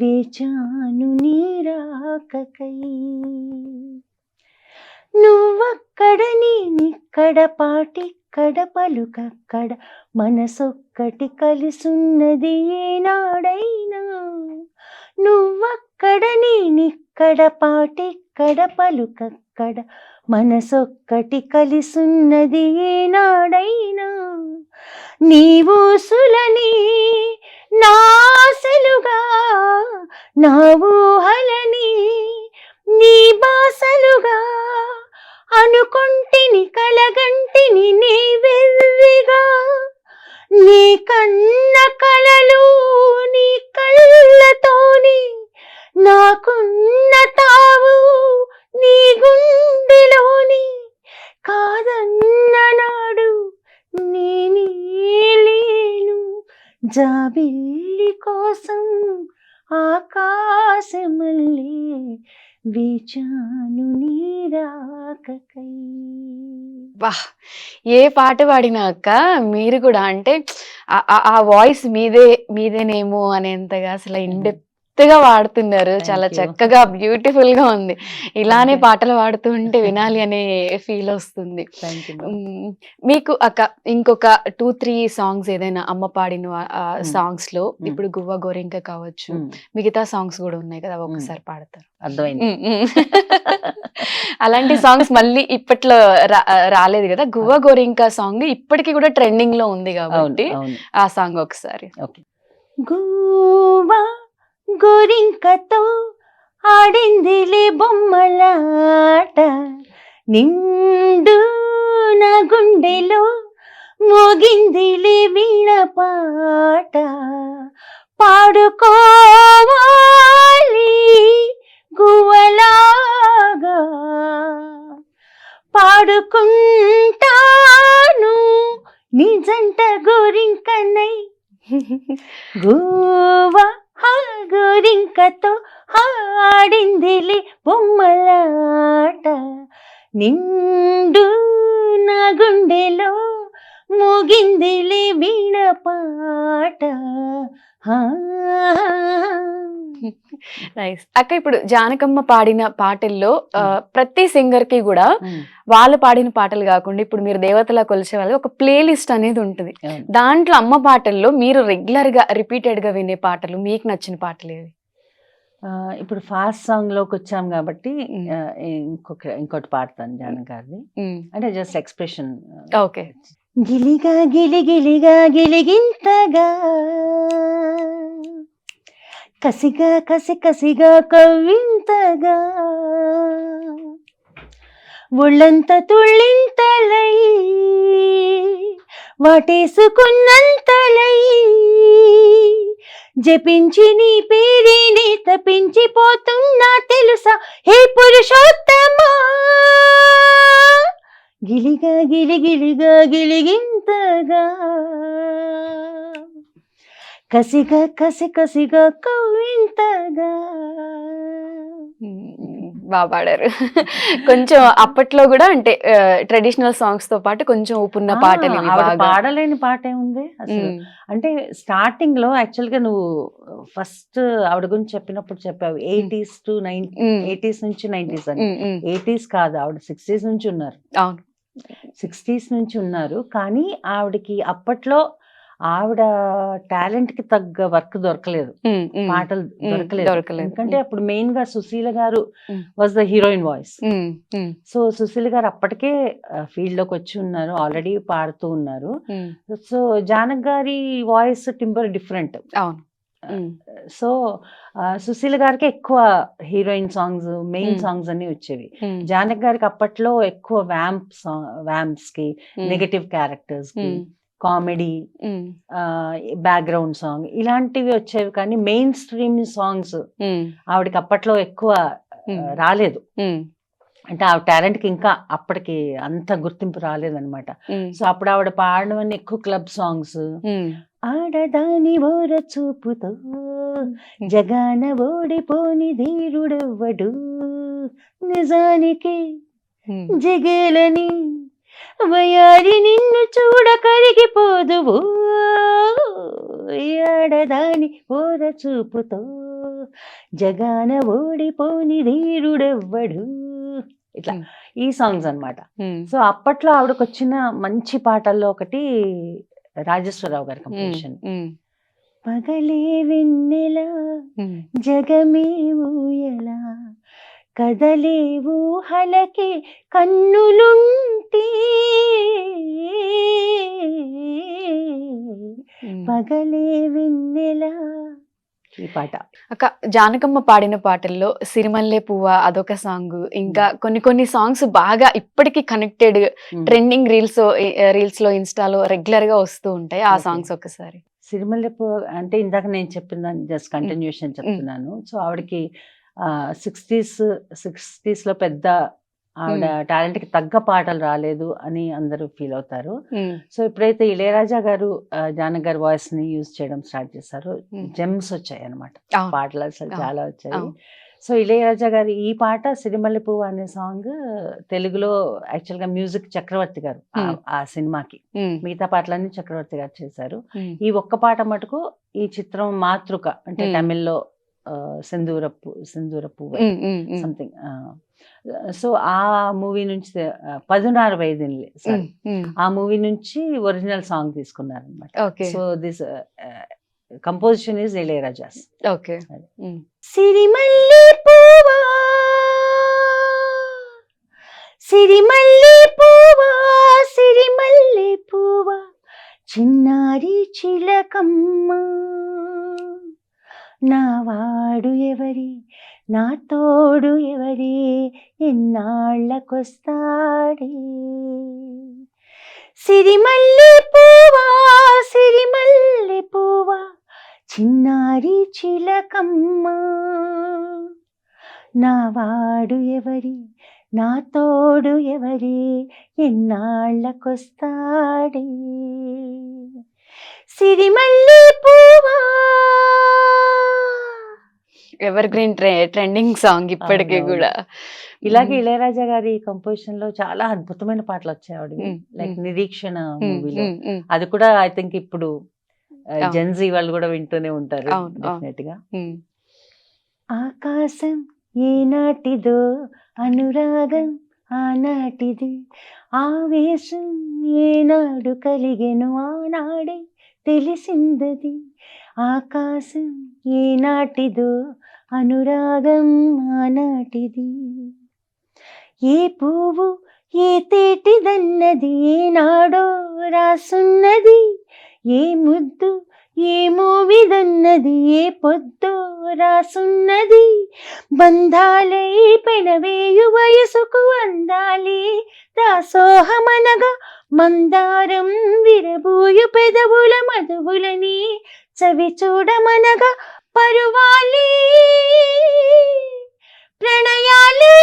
వేచాను నీరాకకై, నువ్వక్కడ నేనిక్కడ పాటిక్కడ పలుకక్కడ మనసొక్కటి కలిసున్నది ఏనాడైనా, నువ్వక్కడ నేనిక్కడ పాటిక్కడ పలుకక్కడ మనసొక్కటి కలిసున్నది ఏనాడైనా, నీవు సులని నాసలుగా నా ఊహలని నీ బాసలుగా అనుకుంటిని కలగంటిని నీ వెర్రిగా, నీ కన్న కలలు నీ కళ్ళతోని నాకున్న తావు నీ గుండెలోని, కాదన్న నాడు నేనే లేను, జాబిల్లి కోసం ఆకాశమల్లే వేచాను నీరాకకై. వాహ్, ఏ పాట పాడినా అక్క మీరు కూడా అంటే ఆ వాయిస్ మీదేనేమో అనేంతగా అసలు ఇన్డెప్త్ గా వాడుతున్నారు. చాలా చక్కగా బ్యూటిఫుల్ గా ఉంది. ఇలానే పాటలు పాడుతూ ఉంటే వినాలి అనే ఫీల్ వస్తుంది. మీకు అక్క ఇంకొక 2-3 సాంగ్స్ ఏదైనా అమ్మ పాడిన సాంగ్స్ లో, ఇప్పుడు గువ్వ గోరింక కావచ్చు, మిగతా సాంగ్స్ కూడా ఉన్నాయి కదా, ఒకసారి పాడతారు? అర్థమైంది. అలాంటి సాంగ్స్ మళ్ళీ ఇప్పట్లో రాలేదు కదా. గువ్వ గోరింక సాంగ్ ఇప్పటికీ కూడా ట్రెండింగ్ లో ఉంది కాబట్టి ఆ సాంగ్ ఒకసారి. గువ్వ గోరింకతో ఆడిందిలే బొమ్మలాట, నిండు నా గుండెలో మోగిందిలే వీణ పాట, పాడుకోవాలి గువ్వలాగా పాడుకుంటాను నిజంట గోరింకనై, గువ్వ గోరింకతో ఆడిందిలే బొమ్మలాట, నిండు నా గుండెలో మోగిందిలే వీణ పాట. ఆ. నైస్. అక్క ఇప్పుడు జానకమ్మ పాడిన పాటల్లో ప్రతి సింగర్ కి కూడా వాళ్ళు పాడిన పాటలు కాకుండా ఇప్పుడు మీరు దేవతలా కొలిచే వాళ్ళు ఒక ప్లే లిస్ట్ అనేది ఉంటుంది. దాంట్లో అమ్మ పాటల్లో మీరు రెగ్యులర్ గా రిపీటెడ్ గా వినే పాటలు, మీకు నచ్చిన పాటలు ఏవి? ఇప్పుడు ఫాస్ట్ సాంగ్ లోకి వచ్చాం కాబట్టి ఇంకోటి పాడతాను జానకి గారిది. అంటే జస్ట్ ఎక్స్ప్రెషన్. ఓకే. గిలిగా గిలిగిలిగా గిలిగింతగా కసిగా కసి కసిగా కవ్వింతగా ఒళ్ళంత తుళ్ళింతలై వాటేసుకున్నంతలై జపించి నీ పేరుని తపించిపోతున్నా తెలుసా హే పురుషోత్తమా. గిలిగా గిలిగిలిగా గిలిగింతగా కసిగా కసి కసిగా కవ్వింతగా. బాగా పాడారు. కొంచెం అప్పట్లో కూడా అంటే ట్రెడిషనల్ సాంగ్స్ తో పాటు కొంచెం ఊపున్న పాటలు ఇవి ఆవిడ బాగా. పాడలేని పాట ఏముంది అసలు. అంటే స్టార్టింగ్ లో యాక్చువల్ గా నువ్వు ఫస్ట్ ఆవిడ గురించి చెప్పినప్పుడు చెప్పావు 80s to 80s నుంచి 90s అని. 80s కాదు, ఆవిడ 60s నుంచి ఉన్నారు. అవును, 60s నుంచి ఉన్నారు. కానీ ఆవిడకి అప్పట్లో ఆవిడ టాలెంట్ కి తగ్గ వర్క్ దొరకలేదు, పాటలు దొరకలేదు. ఎందుకంటే అప్పుడు మెయిన్ గా సుశీల గారు was the heroine voice. So Susheela గారు అప్పటికే ఫీల్డ్ లోకి వచ్చి ఉన్నారు, ఆల్రెడీ పాడుతూ ఉన్నారు. సో జానక్ గారి వాయిస్ టింబర్ డిఫరెంట్. అవును. సో సుశీల గారికి ఎక్కువ హీరోయిన్ సాంగ్స్, మెయిన్ సాంగ్స్ అన్ని వచ్చేవి. జానక్ గారికి అప్పట్లో ఎక్కువ వ్యాంప్స్ కి, నెగటివ్ క్యారెక్టర్స్ కి, కామెడీ, బ్యాక్గ్రౌండ్ సాంగ్ ఇలాంటివి వచ్చేవి. కానీ మెయిన్ స్ట్రీమ్ సాంగ్స్ ఆవిడకి అప్పట్లో ఎక్కువ రాలేదు. అంటే ఆవిడ టాలెంట్ కి ఇంకా అప్పటికి అంత గుర్తింపు రాలేదన్నమాట. సో అప్పుడు ఆవిడ పాడవన్నీ ఎక్కువ క్లబ్ సాంగ్స్. ఆడదాని ఓర చూపుతో జగాన ఓడిపోని ధీరుడెవ్వడు, నిజానికి జగేలని వయారి నిన్ను చూడ కరిగిపోదువు, ఆడదాని ఓర చూపుతో జగాన ఓడిపోని ధీరుడెవ్వడు. ఇట్లా ఈ సాంగ్స్ అన్నమాట. సో అప్పట్లో ఆవిడకు వచ్చిన మంచి పాటల్లో ఒకటి రాజేశ్వరరావు గారి కంపోజిషన్. పగలే వెన్నెల జగమే ఊయలా కదలే ఊహలకే కన్నులుంటే పగలే వెన్నెల. ఈ పాట అక్క జానకమ్మ పాడిన పాటల్లో సిరిమల్లె పువ్వ అదొక సాంగ్, ఇంకా కొన్ని సాంగ్స్ బాగా ఇప్పటికీ కనెక్టెడ్, ట్రెండింగ్ రీల్స్ లో ఇన్స్టాలో రెగ్యులర్ గా వస్తూ ఉంటాయి. ఆ సాంగ్స్ ఒకసారి. సిరిమల్లె పువ్వ అంటే ఇందాక నేను చెప్పిన జస్ట్ కంటిన్యూషన్ చెప్తున్నాను. సో ఆవిడకి 60s లో పెద్ద ఆవిడ టాలెంట్ కి తగ్గ పాటలు రాలేదు అని అందరూ ఫీల్ అవుతారు. సో ఎప్పుడైతే ఇళయరాజా గారు జానక్ గారి వాయిస్ ని యూజ్ చేయడం స్టార్ట్ చేశారు, జెమ్స్ వచ్చాయి అనమాట, పాటలు అసలు చాలా వచ్చాయి. సో ఇళయరాజా గారి ఈ పాట సిరిమల్లె పువ్వు అనే సాంగ్ తెలుగులో యాక్చువల్ గా మ్యూజిక్ చక్రవర్తి గారు ఆ సినిమాకి, మిగతా పాటలన్నీ చక్రవర్తి గారు చేశారు. ఈ ఒక్క పాట మటుకు ఈ చిత్రం మాతృక అంటే తమిళ్లో సింధూరపు సంథింగ్. సో ఆ మూవీ నుంచి 16 వయదినిలే ఆ మూవీ నుంచి ఒరిజినల్ సాంగ్ తీసుకున్నారు అనమాట. So this composition is Ilaiyaraaja's. Okay. సిరిమల్లె పువ్వా సిరిమల్లె పువ్వా సిరిమల్లె పువ్వా చిన్నారి చిలకమ్మ, నా వాడు ఎవరి నా తోడు ఎవరి ఎన్నాళ్ళకొస్తాడే. సిరిమల్లె పువ్వా సిరిమల్లె పువ్వా చిన్నారి చిలకమ్మ, నా వాడు ఎవరి నా తోడు ఎవరి ఎన్నాళ్ళకొస్తాడే. సిరిమల్లె పువ్వా. ఎవర్ గ్రీన్ ట్రెండింగ్ సాంగ్ ఇప్పటికీ అవునవును. కూడా. ఇలాగే ఇళయరాజా గారి కంపోజిషన్ లో చాలా అద్భుతమైన పాటలు వచ్చాయి ఆవిడవి. మ్మ్. Like hmm. నిరీక్షణ మ్మ్. మూవీలో మ్మ్. మ్మ్. అది కూడా ఐ థింక్ ఇప్పుడు అవును. జెన్జీ వాళ్ళు కూడా వింటూనే ఉంటారు అవును, అవును. డెఫినెట్ గా. మ్మ్. ఆకాశం ఏనాటిదో అనురాగం ఆనాటిది ఆవేశం ఏనాడు కలిగెను ఆనాడే తెలిసిందది ఆకాశం ఏనాటిదో అనురాగం ఆనాటిది ఏ పువ్వు ఏ తేటిదన్నది ఏనాడో రాసున్నది ఏ ముద్దు ఏ మూవిదన్నది ఏ పొద్దో రాసున్నది బంధాలై పెనవేయు వయసుకు అందాలి దాసోహమనగా మందారం విరబూయు పెదవుల మధువులని చవి చూడమనగా పరువాలి ప్రణయాలే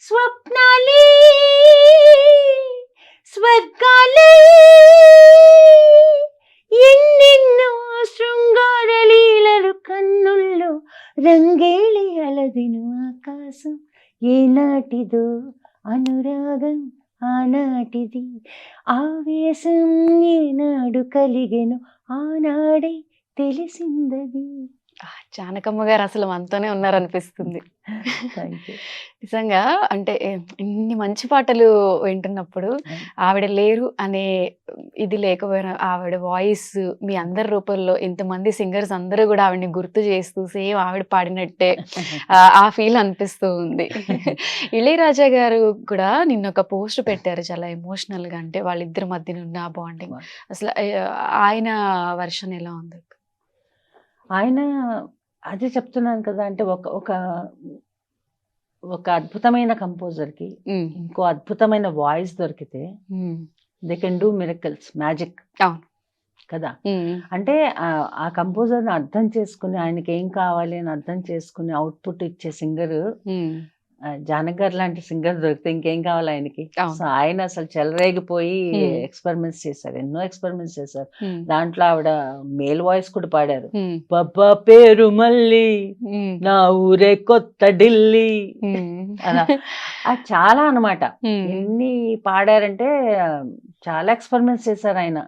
స్వప్నాలే స్వర్గాలే ఎన్నెన్నో శృంగార లీలలు కన్నుల్లో రంగేళి అలదిను ఆకాశం ఏనాటిదో అనురాగం ఆనాటిది ఆవేశం ఏనాడు కలిగెను ఆనాడే తెలిసిందది. జానకమ్మ గారు అసలు మనతోనే ఉన్నారనిపిస్తుంది. Thank you. నిజంగా అంటే ఇన్ని మంచి పాటలు వింటున్నప్పుడు ఆవిడ లేరు అనే ఇది లేకపోయినా ఆవిడ వాయిస్ మీ అందరి రూపంలో ఇంతమంది సింగర్స్ అందరూ కూడా ఆవిడని గుర్తు చేస్తూ సేమ్ ఆవిడ పాడినట్టే ఆ ఫీల్ అనిపిస్తూ ఉంది. ఇళయరాజా గారు కూడా నిన్న ఒక పోస్ట్ పెట్టారు చాలా ఎమోషనల్ గా, అంటే వాళ్ళిద్దరి మధ్యన ఉన్న ఆ బాండింగ్ అసలు ఆయన వర్షన్ ఎలా ఉంది? ఆయన అదే చెప్తున్నాను కదా, అంటే ఒక ఒక ఒక అద్భుతమైన కంపోజర్ కి ఇంకో అద్భుతమైన వాయిస్ దొరికితే they can do miracles, magic. అవును కదా. అంటే ఆ కంపోజర్ ని అర్థం చేసుకుని ఆయనకి ఏం కావాలి అని అర్థం చేసుకుని అవుట్పుట్ ఇచ్చే సింగర్ జానక్ గారు లాంటి సింగర్ దొరికితే ఇంకేం కావాలి ఆయనకి. సో ఆయన అసలు చెలరేగిపోయి ఎక్స్పెరిమెంట్స్ చేశారు, ఎన్నో ఎక్స్పెరిమెంట్స్ చేశారు. దాంట్లో ఆవిడ మేల్ వాయిస్ కూడా పాడారు. పప్పా పేరు మళ్ళీ నా ఊరే కొత్త ఢిల్లీ అలా అది చాలా అన్నమాట. ఎన్ని పాడారంటే చాలా ఎక్స్పెరిమెంట్స్ చేశారు ఆయన.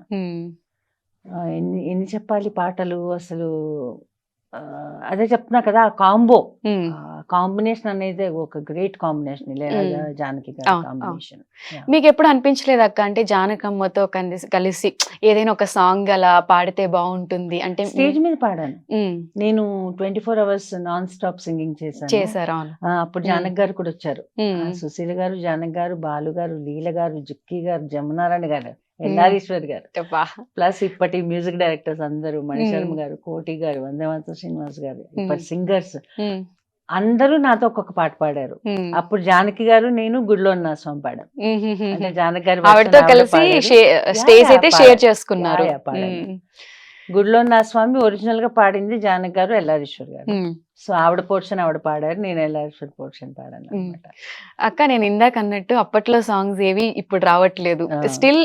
ఎన్ని ఎన్ని చెప్పాలి పాటలు అసలు. అదే చెప్తున్నా కదా, ఆ కాంబినేషన్ అనేది ఒక గ్రేట్ కాంబినేషన్, ఇళయరాజా జానకి గారి కాంబినేషన్. మీకు ఎప్పుడు అనిపించలేదు అక్క, అంటే జానకమ్మతో కలిసి ఏదైనా ఒక సాంగ్ అలా పాడితే బాగుంటుంది అంటే? స్టేజ్ మీద పాడాను నేను, 24 hours నాన్ స్టాప్ సింగింగ్ చేశారు. అప్పుడు జానక్ గారు కూడా వచ్చారు. సుశీల గారు, జానక్ గారు, బాలు గారు, లీల గారు, జుక్కి గారు, జమునారాయణ గారు, ఎల్లారీశ్వర్ గారు, ప్లస్ ఇప్పటి మ్యూజిక్ డైరెక్టర్స్ అందరూ, మణిశర్మ గారు, కోటి గారు, వందేమాతరం శ్రీనివాస్ గారు, ఇప్పటి సింగర్స్ అందరూ నాతో ఒక్కొక్క పాట పాడారు. అప్పుడు జానకి గారు నేను గుడిలో ఉన్న స్వామి పాడారు. అంటే జానకి గారు ఆవిడతో కలిసి స్టేజ్ అయితే షేర్ చేసుకున్నారు. గుడిలో ఉన్న స్వామి ఒరిజినల్ గా పాడింది జానకి గారు, ఎల్లారీశ్వర్ గారు. సో ఆవిడ పోర్షన్ ఆవిడ పాడారు, నేను ఎల్లారీశ్వర్ పోర్షన్ పాడాను అన్నమాట. అక్క నేను ఇందాక అన్నట్టు అప్పట్లో సాంగ్స్ ఏవి ఇప్పుడు రావట్లేదు, స్టిల్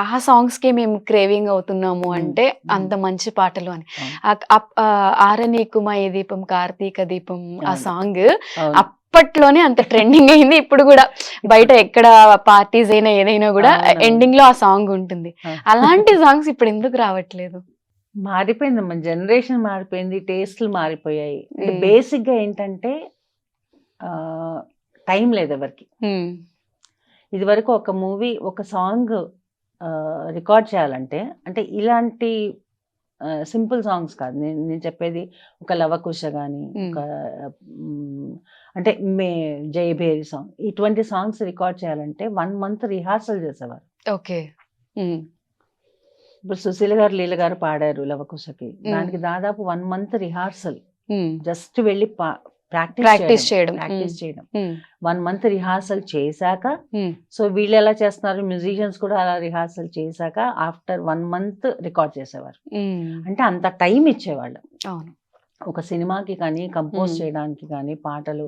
ఆ సాంగ్స్ కి మేము క్రేవింగ్ అవుతున్నాము అంటే అంత మంచి పాటలు అని. ఆరనీకుమా ఏ దీపం కార్తీక దీపం ఆ సాంగ్ అప్పట్లోనే అంత ట్రెండింగ్ అయింది. ఇప్పుడు కూడా బయట ఎక్కడ పార్టీస్ అయినా ఏదైనా కూడా ఎండింగ్ లో ఆ సాంగ్ ఉంటుంది. అలాంటి సాంగ్స్ ఇప్పుడు ఎందుకు రావట్లేదు? మారిపోయింది, మన జనరేషన్ మారిపోయింది, టేస్ట్లు మారిపోయాయి. బేసిక్ గా ఏంటంటే టైం లేదు ఎవరికి. ఇది వరకు ఒక మూవీ ఒక సాంగ్ రికార్డ్ చేయాలంటే, అంటే ఇలాంటి సింపుల్ సాంగ్స్ కాదు నేను చెప్పేది, ఒక లవకుశ కానీ, ఒక అంటే జయభేరి సాంగ్, ఇటువంటి సాంగ్స్ రికార్డ్ చేయాలంటే 1 month రిహార్సల్ చేసేవారు. ఓకే. ఇప్పుడు సుశీల గారు, లీల గారు పాడారు లవకుశకి, దానికి దాదాపు 1 month రిహార్సల్, జస్ట్ వెళ్ళి ప్రాక్టీస్ చేయడం. 1 month రిహార్సల్ చేశాక, సో వీళ్ళు ఎలా చేస్తున్నారు, మ్యూజిషియన్స్ కూడా అలా రిహార్సల్ చేశాక ఆఫ్టర్ 1 month రికార్డ్ చేసేవారు. అంటే అంత టైం ఇచ్చేవాళ్ళు ఒక సినిమాకి కానీ, కంపోజ్ చేయడానికి కానీ, పాటలు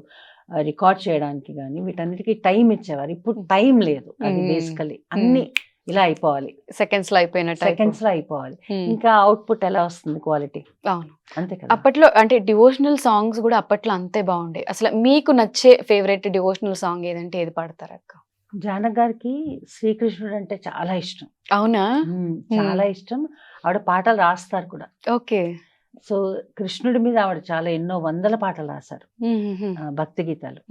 రికార్డ్ చేయడానికి కానీ, వీటన్నిటికీ టైం ఇచ్చేవారు. ఇప్పుడు టైం లేదు. అది బేసికలీ అన్ని ఇలా అయిపోవాలి, సెకండ్స్ లో అయిపోయినట్టు సెకండ్స్ లో అయిపోవాలి. ఇంకా అవుట్పుట్ ఎలా వస్తుంది, క్వాలిటీ అవును. అంతే కదా. అప్పట్లో అంటే డివోషనల్ సాంగ్స్ కూడా అప్పట్లో అంతే బాగుండే. అసలు మీకు నచ్చే ఫేవరెట్ డివోషనల్ సాంగ్ ఏదంటే ఏది పాడతారు అక్క? జానక్ గారికి శ్రీకృష్ణుడు అంటే చాలా ఇష్టం. అవునా? చాలా ఇష్టం. ఆవిడ పాటలు రాస్తారు కూడా. ఓకే. సో కృష్ణుడి మీద ఆవిడ చాలా ఎన్నో వందల పాటలు రాశారు, భక్తి గీతాలు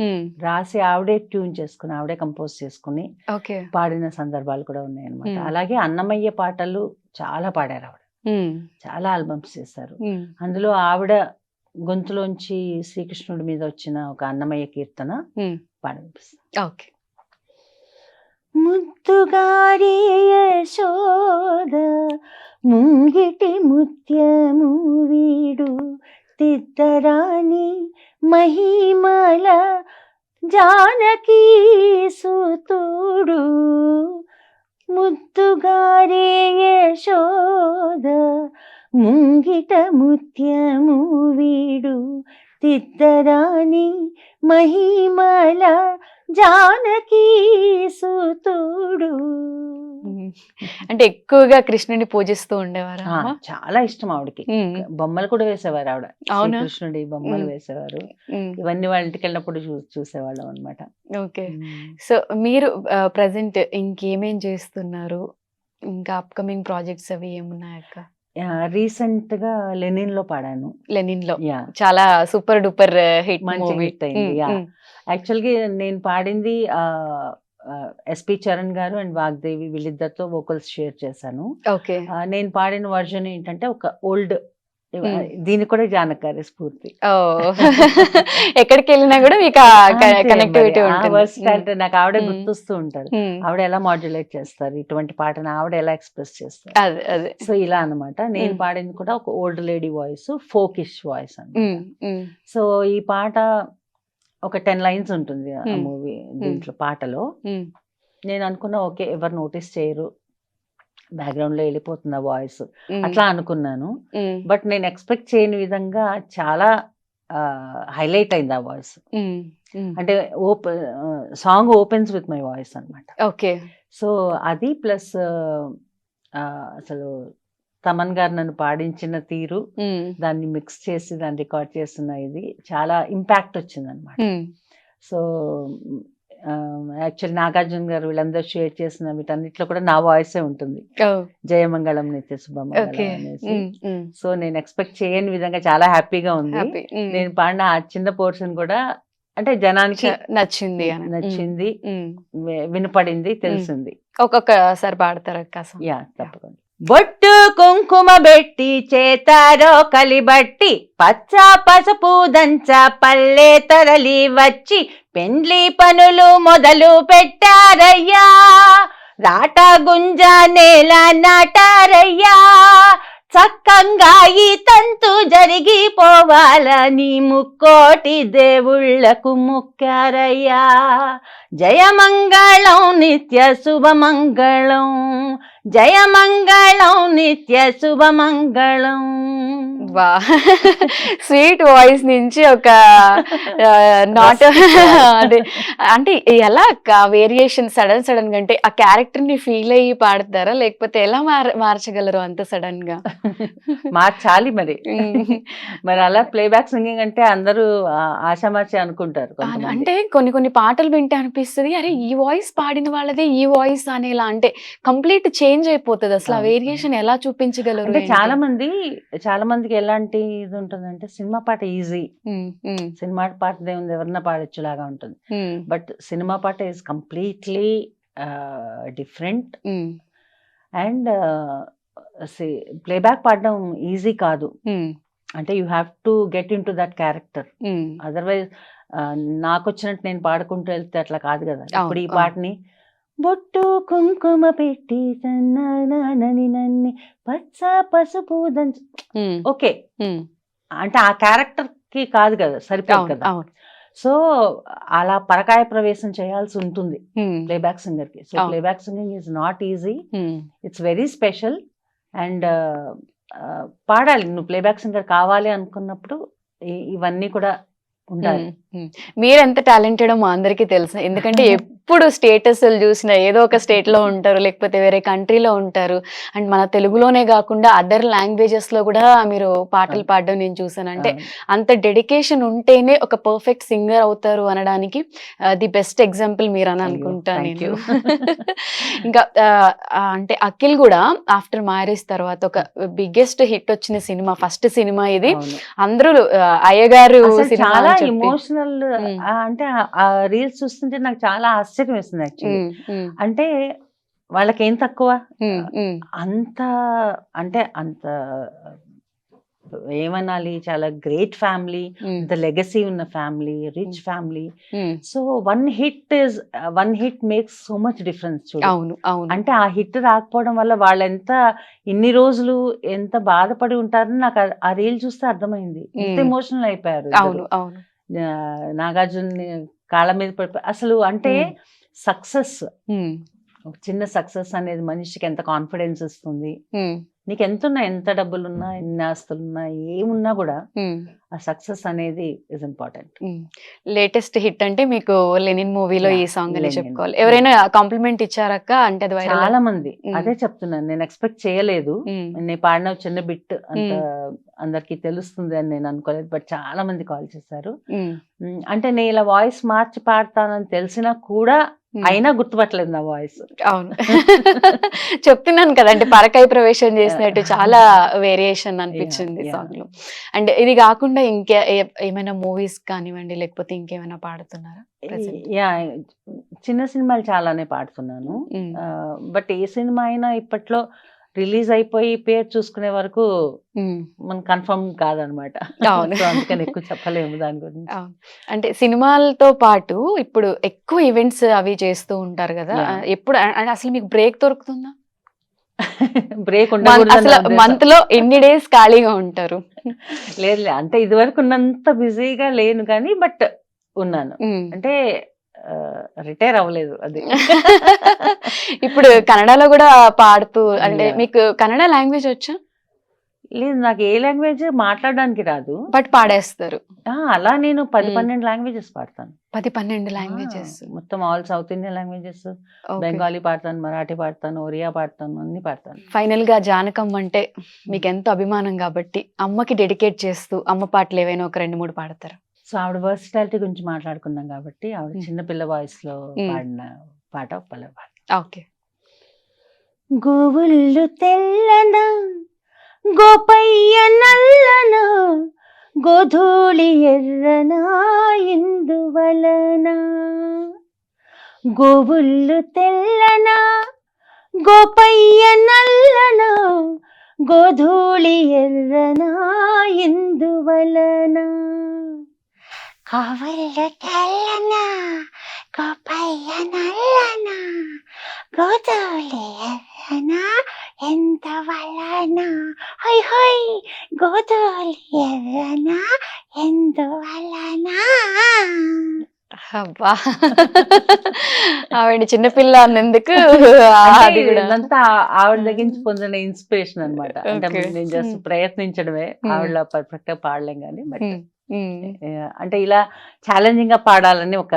రాసి ఆవిడే ట్యూన్ చేసుకుని ఆవిడే కంపోజ్ చేసుకుని ఓకే. పాడిన సందర్భాలు కూడా ఉన్నాయి అనమాట. అలాగే అన్నమయ్య పాటలు చాలా పాడారు ఆవిడ, చాలా ఆల్బమ్స్ చేశారు. అందులో ఆవిడ గొంతులోంచి శ్రీకృష్ణుడి మీద వచ్చిన ఒక అన్నమయ్య కీర్తన పాడిపిస్తారు. ఓకే. ముద్దుగారి యశోద ముంగిటి ముత్యము వీడు తిద్దరాని మహిమల జానకీ సుతుడు. ముద్దుగారి యశోద ముంగిట ముత్యము వీడు తిద్దరాని మహిమల జానకీ సుతుడు. అంటే ఎక్కువగా కృష్ణుని పూజిస్తూ ఉండేవారా? చాలా ఇష్టం ఆవిడకి. బొమ్మలు కూడా వేసేవారు ఆవిడ, అవునా? కృష్ణుడి బొమ్మలు వేసేవారు. ఇవన్నీ వాళ్ళ ఇంటికి వెళ్ళినప్పుడు చూసేవాళ్ళం అనమాట. ఓకే. సో మీరు ప్రెసెంట్ ఇంకేమేం చేస్తున్నారు? ఇంకా అప్కమింగ్ ప్రాజెక్ట్స్ అవి ఏమున్నాయక్క? రీసెంట్ గా లెనిన్ లో పాడాను. లెనిన్ లో చాలా సూపర్ డూపర్ హిట్ మంచి మూవీ హిట్ అయింది. యాక్చువల్గా నేను పాడింది ఎస్పి చరణ్ గారు అండ్ వాగ్దేవి వీళ్ళిద్దరితో వోకల్స్ షేర్ చేశాను. ఓకే. నేను పాడిన వర్జన్ ఏంటంటే ఒక ఓల్డ్, దీనికి కూడా జానక్ గారి స్ఫూర్తి. ఎక్కడికి వెళ్ళినా కూడా మీకు కనెక్టివిటీ ఉంటుంది. నాకు ఆవిడే గుర్తొస్తూ ఉంటారు. ఆవిడ ఎలా మాడ్యులేట్ చేస్తారు ఇటువంటి పాటను, ఆవిడ ఎలా ఎక్స్ప్రెస్ చేస్తారు. అదే. సో ఇలా అన్నమాట. నేను పాడింది కూడా ఒక ఓల్డ్ లేడీ వాయిస్, ఫోకిష్ వాయిస్ అన్నమాట. సో ఈ పాట ఒక 10 lines ఉంటుంది ఆ మూవీ దీంట్లో పాటలో. నేను అనుకున్నా ఓకే ఎవరు నోటీస్ చేయరు, బ్యాక్గ్రౌండ్ లో వెళ్ళిపోతుంది ఆ వాయిస్ అట్లా అనుకున్నాను. బట్ నేను ఎక్స్పెక్ట్ చేయని విధంగా చాలా హైలైట్ అయింది ఆ వాయిస్. అంటే song opens with my voice అన్నమాట. ఓకే. సో అది ప్లస్ అసలు తమన్ గారు నన్ను పాడించిన తీరు, దాన్ని మిక్స్ చేసి దాన్ని రికార్డ్ చేస్తున్న ఇది చాలా ఇంపాక్ట్ వచ్చింది అనమాట. సో యాక్చువల్లీ నాగార్జున గారు వీళ్ళందరూ షేర్ చేసిన వీటన్నిటిలో కూడా నా వాయిసే ఉంటుంది, జయమంగళం నిత్య శుభమంగళం అనేసి. సో నేను ఎక్స్పెక్ట్ చేయని విధంగా చాలా హ్యాపీగా ఉంది. నేను పాడిన ఆ చిన్న పోర్షన్ కూడా అంటే జనానికి నచ్చింది, వినపడింది, తెలిసింది. ఒక్కొక్కసారి పాడతారు? యా తప్పకుండా. బొట్టు కుంకుమ బెట్టి చేతారో కలిబట్టి పచ్చ పసుపు దంచ పల్లె తరలి వచ్చి పెండ్లి పనులు మొదలు పెట్టారయ్యా. రాట గుంజ నేల నాటారయ్యా. చక్కంగా ఈ తంతు జరిగిపోవాలని ముక్కోటి దేవుళ్లకు మొక్కారయ్యా. జయమంగళం నిత్య శుభమంగళం, జయమంగళం నిత్య శుభమంగళం. వా, స్వీట్ వాయిస్ నుంచి ఒక నాట్ అదే అంటే ఎలా వేరియేషన్ సడన్ గా అంటే ఆ క్యారెక్టర్ ని ఫీల్ అయ్యి పాడతారా, లేకపోతే ఎలా మార్చగలరు అంత సడన్ గా? మార్చాలి మరి. మరి అలా ప్లేబ్యాక్ సింగింగ్ అంటే అందరూ ఆశామార్చి అనుకుంటారు. అంటే కొన్ని పాటలు వింటే అనిపిస్తుంది అరే ఈ వాయిస్ పాడిన వాళ్ళదే ఈ వాయిస్ అనేలా, అంటే కంప్లీట్ చేంజ్ అయిపోతుంది. అసలు ఆ వేరియేషన్ ఎలా చూపించగలరు? అంటే చాలా మందికి ఎలాంటి ఇది ఉంటుందంటే సినిమా పాట ఈజీ, సినిమా పాట దేవుంది ఎవరన్నా పాడొచ్చు లాగా ఉంటుంది. బట్ సినిమా పాట is completely different. And playback పాడడం ఈజీ కాదు. అంటే you have to get in to that character. Otherwise నాకు వచ్చినట్టు నేను పాడుకుంటూ వెళ్తే అట్లా కాదు కదా. ఇప్పుడు ఈ పాటని బొట్టు కుంకుమ పెట్టి నని నన్ని పచ్చ పసుపు దంచ, ఓకే అంటే ఆ క్యారెక్టర్ కి కాదు కదా, సరిపోదు కదా. సో అలా పరకాయ ప్రవేశం చేయాల్సి ఉంటుంది ప్లేబ్యాక్ సింగర్ కి. So playback singing is not easy, it's very special. And పాడాలి, నువ్వు ప్లేబ్యాక్ సింగర్ కావాలి అనుకున్నప్పుడు ఇవన్నీ కూడా ఉండాలి. మీరు ఎంత టాలెంటెడ్ మా అందరికీ తెలుసు, ఎందుకంటే ఎప్పుడు స్టేటస్లు చూసినా ఏదో ఒక స్టేట్ లో ఉంటారు, లేకపోతే వేరే కంట్రీలో ఉంటారు. అండ్ మన తెలుగులోనే కాకుండా అదర్ లాంగ్వేజెస్ లో కూడా మీరు పాటలు పాడడం నేను చూసాను. అంటే అంత డెడికేషన్ ఉంటేనే ఒక పర్ఫెక్ట్ సింగర్ అవుతారు అనడానికి ది బెస్ట్ ఎగ్జాంపుల్ మీరు అని అనుకుంటా నేను. ఇంకా అంటే అఖిల్ కూడా ఆఫ్టర్ మ్యారేజ్ తర్వాత ఒక బిగ్గెస్ట్ హిట్ వచ్చిన సినిమా, ఫస్ట్ సినిమా ఇది. అందరూ అయ్యగారు సినిమా చాలా అని చెప్పి. ఎమోషనల్. అంటే ఆ రీల్స్ చూస్తుంటే నాకు చాలా ఆశ్చర్యం వేస్తుంది యాక్చువల్లీ. అంటే వాళ్ళకేం తక్కువ, అంత అంటే అంత ఏమనాలి, చాలా గ్రేట్ ఫ్యామిలీ, అంత లెగసీ ఉన్న family, rich family. So one hit makes so much difference చూడు. అవును అవును. అంటే ఆ హిట్ రాకపోవడం వల్ల వాళ్ళు ఇన్ని రోజులు ఎంత బాధపడి ఉంటారని నాకు ఆ రీల్ చూస్తే అర్థమైంది. ఎంత ఎమోషనల్ అయిపోయారు. అవును అవును. నాగార్జున కాళ్ళ మీద పడిపోయి అసలు అంటే సక్సెస్, చిన్న సక్సెస్ అనేది మనిషికి ఎంత కాన్ఫిడెన్స్ ఇస్తుంది. నీకు ఎంతున్నా, ఎంత డబ్బులున్నా, ఎన్ని ఆస్తులున్నా, ఏమున్నా కూడా ఆ సక్సెస్ అనేది ఇస్ ఇంపార్టెంట్. లేటెస్ట్ హిట్ అంటే మీకు లెనిన్ మూవీలో ఈ సాంగ్ అని లెనిన్. చెప్పుకోవాలి. ఎవరైనా కాంప్లిమెంట్ ఇచ్చారక్క? అంటే అది వైరల్. చాలా మంది అదే చెప్తున్నాను, నేను ఎక్స్పెక్ట్ చేయలేదు. నేను పాడిన చిన్న బిట్ అంత అందరికి తెలుస్తుంది అని నేను అనుకోలేదు, బట్ చాలా మంది కాల్ చేశారు. అంటే నేను ఇలా వాయిస్ మార్చి పాడతానని తెలిసినా కూడా అయినా గుర్తుపట్టలేదు నా వాయిస్. అవును చెప్తున్నాను కదా, అంటే పరకాయ ప్రవేశం చేసినట్టు చాలా వేరియేషన్ అనిపించింది సాంగ్ లో. అండ్ ఇది కాకుండా ఇంకే ఏమైనా మూవీస్ కానివ్వండి, లేకపోతే ఇంకేమైనా పాడుతున్నారా? యా, చిన్న సినిమాలు చాలానే పాడుతున్నాను. బట్ ఏ సినిమా అయినా ఇప్పట్లో రిలీజ్ అయిపోయి పేరు చూసుకునే వరకు మనం కన్ఫర్మ్ కాదనమాట. అందుకని ఎక్కువ చెప్పలేము దాని గురించి. అంటే సినిమాలతో పాటు ఇప్పుడు ఎక్కువ ఈవెంట్స్ అవి చేస్తూ ఉంటారు కదా, ఎప్పుడు అసలు మీకు బ్రేక్ దొరుకుతుందా? బ్రేక్ అసలు మంత్ లో ఎన్ని డేస్ ఖాళీగా ఉంటారు? లేదు, అంటే ఇది వరకు ఉన్నంత బిజీగా లేను కానీ బట్ ఉన్నాను. అంటే రిటైర్ అవ్వలేదు అది. ఇప్పుడు కన్నడలో కూడా పాడుతూ, అంటే మీకు కన్నడ లాంగ్వేజ్ వచ్చా? లేదు, నాకు ఏ లాంగ్వేజ్ మాట్లాడడానికి రాదు, బట్ పాడేస్తారు. అలా నేను 10-12 లాంగ్వేజెస్ పాడతాను. 10-12 లాంగ్వేజెస్ మొత్తం all south Indian languages. Bengali పాడతాను, మరాఠీ పాడతాను, ఒరియా పాడతాను, అన్ని పాడతాను. ఫైనల్ గా జానకమ్మ అంటే మీకు ఎంతో అభిమానం కాబట్టి అమ్మకి డెడికేట్ చేస్తూ అమ్మ పాటలు ఏవైనా ఒక 2-3 పాడతారు? సో ఆవిడ వర్సిటాలిటీ గురించి మాట్లాడుకున్నాం కాబట్టి ఆవిడ చిన్నపిల్ల వాయిస్ లో పాడిన పాట పల్లె పాట. ఓకే. గోవుళ్ళు తెల్లన గోపయ్య నల్లన గోధూళి ఎర్రన ఎందువలన, గోవుళ్ళు తెల్లన గోపయ్య నల్లన గోధూళి ఎర్రన ఎందువలన, గోవుళ్ళు తెల్లన గోపయ్య నల్లన గోధూళి ఎర్రన ఎందువలన, హై హై గోధూళి ఎర్రన ఎందువలన. అబ్బా, ఆవిడ చిన్నపిల్ల అన్నందుకు అది కూడా ఇదంతా ఆవిడ దగ్గర నుంచి పొందిన ఇన్స్పిరేషన్ అనమాట. అంటే నేను జస్ట్ ప్రయత్నించడమే, ఆవిడ పర్ఫెక్ట్ గా పాడలేం కానీ బట్ అంటే ఇలా ఛాలెంజింగ్ గా పాడాలని ఒక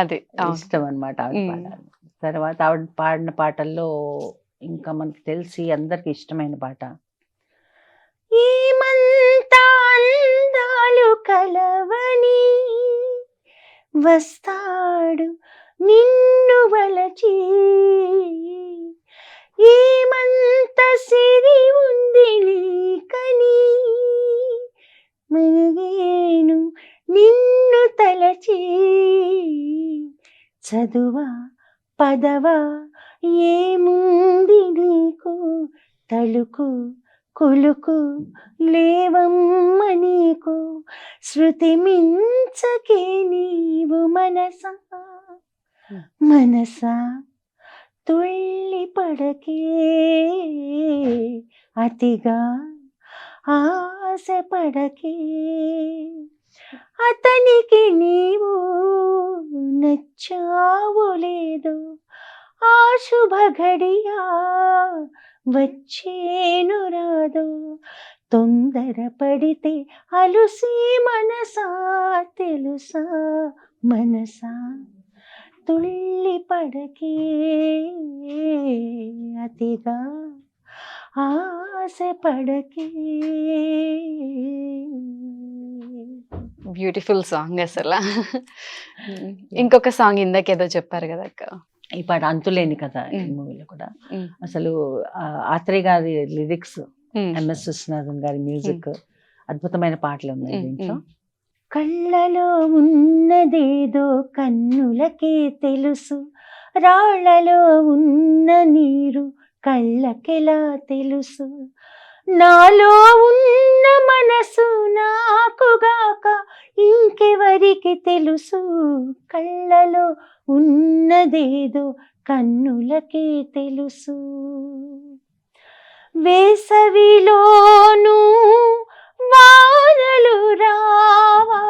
అది ఇష్టం అనమాట ఆవిడ పాడాలి. తర్వాత ఆవిడ పాడిన పాటల్లో ఇంకా మనకి తెలిసి అందరికి ఇష్టమైన పాట ఏమంతా అందాలు కలవని వస్తాడు నిన్ను వలచి, ఏమంత సిరి ఉంది నీకని మరుగేను నిన్ను తలచి, చదువా పదవా ఏముంది నీకు తలుకు కులుకు లేవమ్మ నీకు, శృతి మించకే నీవు మనసా మనసా తుళ్ళి పడకే, అతిగా ఆశ పడకే, అతనికి నీవు నచ్చావు లేదో ఆ శుభ ఘడియా వచ్చేను రాదో, తొందర పడితే అలుసే మనసా తెలుసా మనసా, తుళ్ళి పడకే అతిగా ఆశ పడకే. బ్యూటిఫుల్ సాంగ్ అసలు. ఇంకొక సాంగ్ ఇందాకేదో చెప్పారు కదా అక్క. ఈ పాట అంతులేని కథ ఈ మూవీలో కూడా అసలు ఆత్రేయ గారి లిరిక్స్, ఎంఎస్ విశ్వనాథన్ గారి మ్యూజిక్, అద్భుతమైన పాటలు ఉన్నాయి దీంట్లో. కళ్ళలో ఉన్నదేదో కన్నులకే తెలుసు, రాళ్లలో ఉన్న నీరు కళ్ళకెలా తెలుసు, నాలో ఉన్న మనసు నాకుగాక ఇంకెవరికి తెలుసు, కళ్ళలో ఉన్నదేదో కన్నులకే తెలుసు. వేసవిలోను వానలు రావా,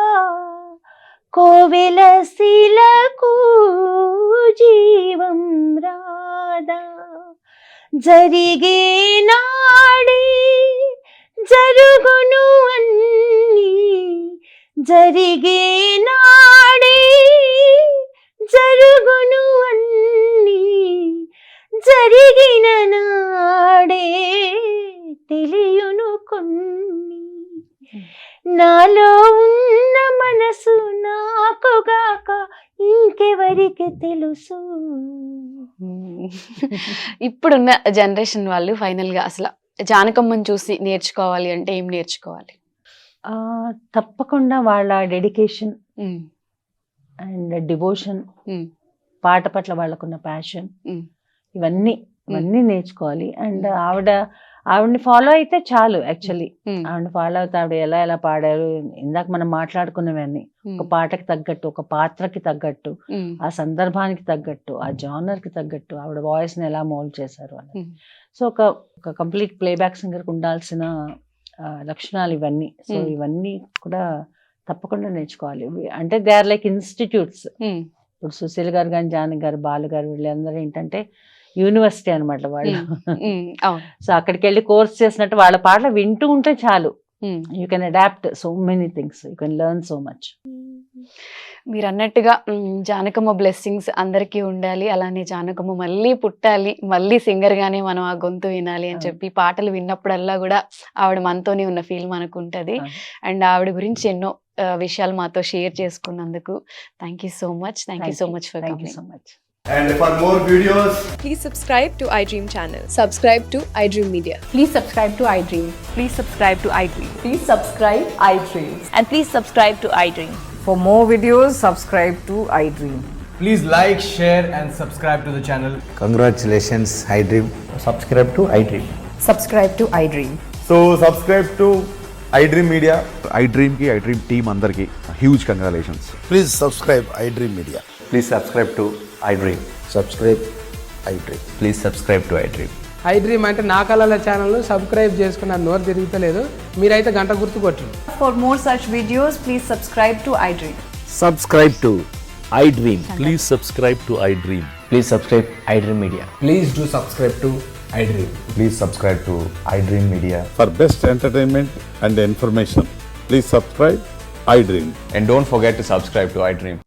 కోవెల శిలకు జీవం రాదా, జరిగే నాడే జరుగును అన్నీ, జరిగే నాడే జరుగును అన్నీ, జరిగిన నాడే తెలియును కొన్ని, నాలో ఉన్న మనసు నాకుగాక ఇంకెవరికి తెలుసు. ఇప్పుడున్న జనరేషన్ వాళ్ళు ఫైనల్ గా అసలు జానకమ్మని చూసి నేర్చుకోవాలి అంటే ఏం నేర్చుకోవాలి? తప్పకుండా వాళ్ళ డెడికేషన్ అండ్ డివోషన్, పాట పట్ల వాళ్ళకున్న ప్యాషన్, ఇవన్నీ నేర్చుకోవాలి. అండ్ ఆవిడని ఫాలో అయితే చాలు. యాక్చువల్లీ ఆవిడ ఫాలో అవుతే ఆవిడ ఎలా పాడారు, ఇందాక మనం మాట్లాడుకున్నవన్నీ ఒక పాటకి తగ్గట్టు, ఒక పాత్రకి తగ్గట్టు, ఆ సందర్భానికి తగ్గట్టు, ఆ జానర్ కి తగ్గట్టు ఆవిడ వాయిస్ ని ఎలా మోల్డ్ చేశారు అని. సో ఒక కంప్లీట్ ప్లేబ్యాక్ సింగర్ కి ఉండాల్సిన లక్షణాలు ఇవన్నీ. సో ఇవన్నీ కూడా తప్పకుండా నేర్చుకోవాలి. అంటే దే ఆర్ లైక్ ఇన్స్టిట్యూట్స్. ఇప్పుడు సుశీల్ గారు కానీ, జానకి గారు, బాలు గారు, వీళ్ళందరూ ఏంటంటే యూనివర్సిటీ అనమాట వాళ్ళు. సో అక్కడికి వెళ్ళి కోర్స్ చేసినట్టు వాళ్ళ పాటలు వింటూ ఉంటే చాలు. You can adapt so many things, you can learn so much. మీరు అన్నట్టుగా జానకమ్మ బ్లెస్సింగ్స్ అందరికీ ఉండాలి. అలానే జానకమ్మ మళ్ళీ పుట్టాలి, మళ్ళీ సింగర్ గానే మనం ఆ గొంతు వినాలి అని చెప్పి పాటలు విన్నప్పుడల్లా కూడా ఆవిడ మనతోనే ఉన్న ఫీల్ మనకు ఉంటది. అండ్ ఆవిడ గురించి ఎన్నో విషయాలు మాతో షేర్ చేసుకున్నందుకు thank you so much. Thank you so much for coming. So much. And for more videos, please subscribe to iDream channel. Subscribe to iDream Media. Please subscribe to iDream. Please subscribe to iDream. Please subscribe iDream. And please subscribe to iDream. For more videos, subscribe to iDream. please like, share and subscribe to the channel. Congratulations, iDream. Subscribe to iDream. Subscribe to iDream. So subscribe to iDream Media. iDream ki, iDream team andarki huge congratulations. Please subscribe iDream Media. Please subscribe to iDream. Subscribe iDream. Please subscribe to iDream. iDream అంటే నా కళల ఛానల్ సబ్స్క్రైబ్ చేసుకున్న నోరు తిరుగుతలేదు, మీరైతే గంట గుర్తు కొట్టండి. For more such videos, please subscribe to iDream. Subscribe to iDream. Please subscribe to iDream. Please subscribe iDream Media. Please do subscribe to iDream. Please subscribe to iDream Media. For best entertainment and information, please subscribe iDream. And don't forget to subscribe to iDream.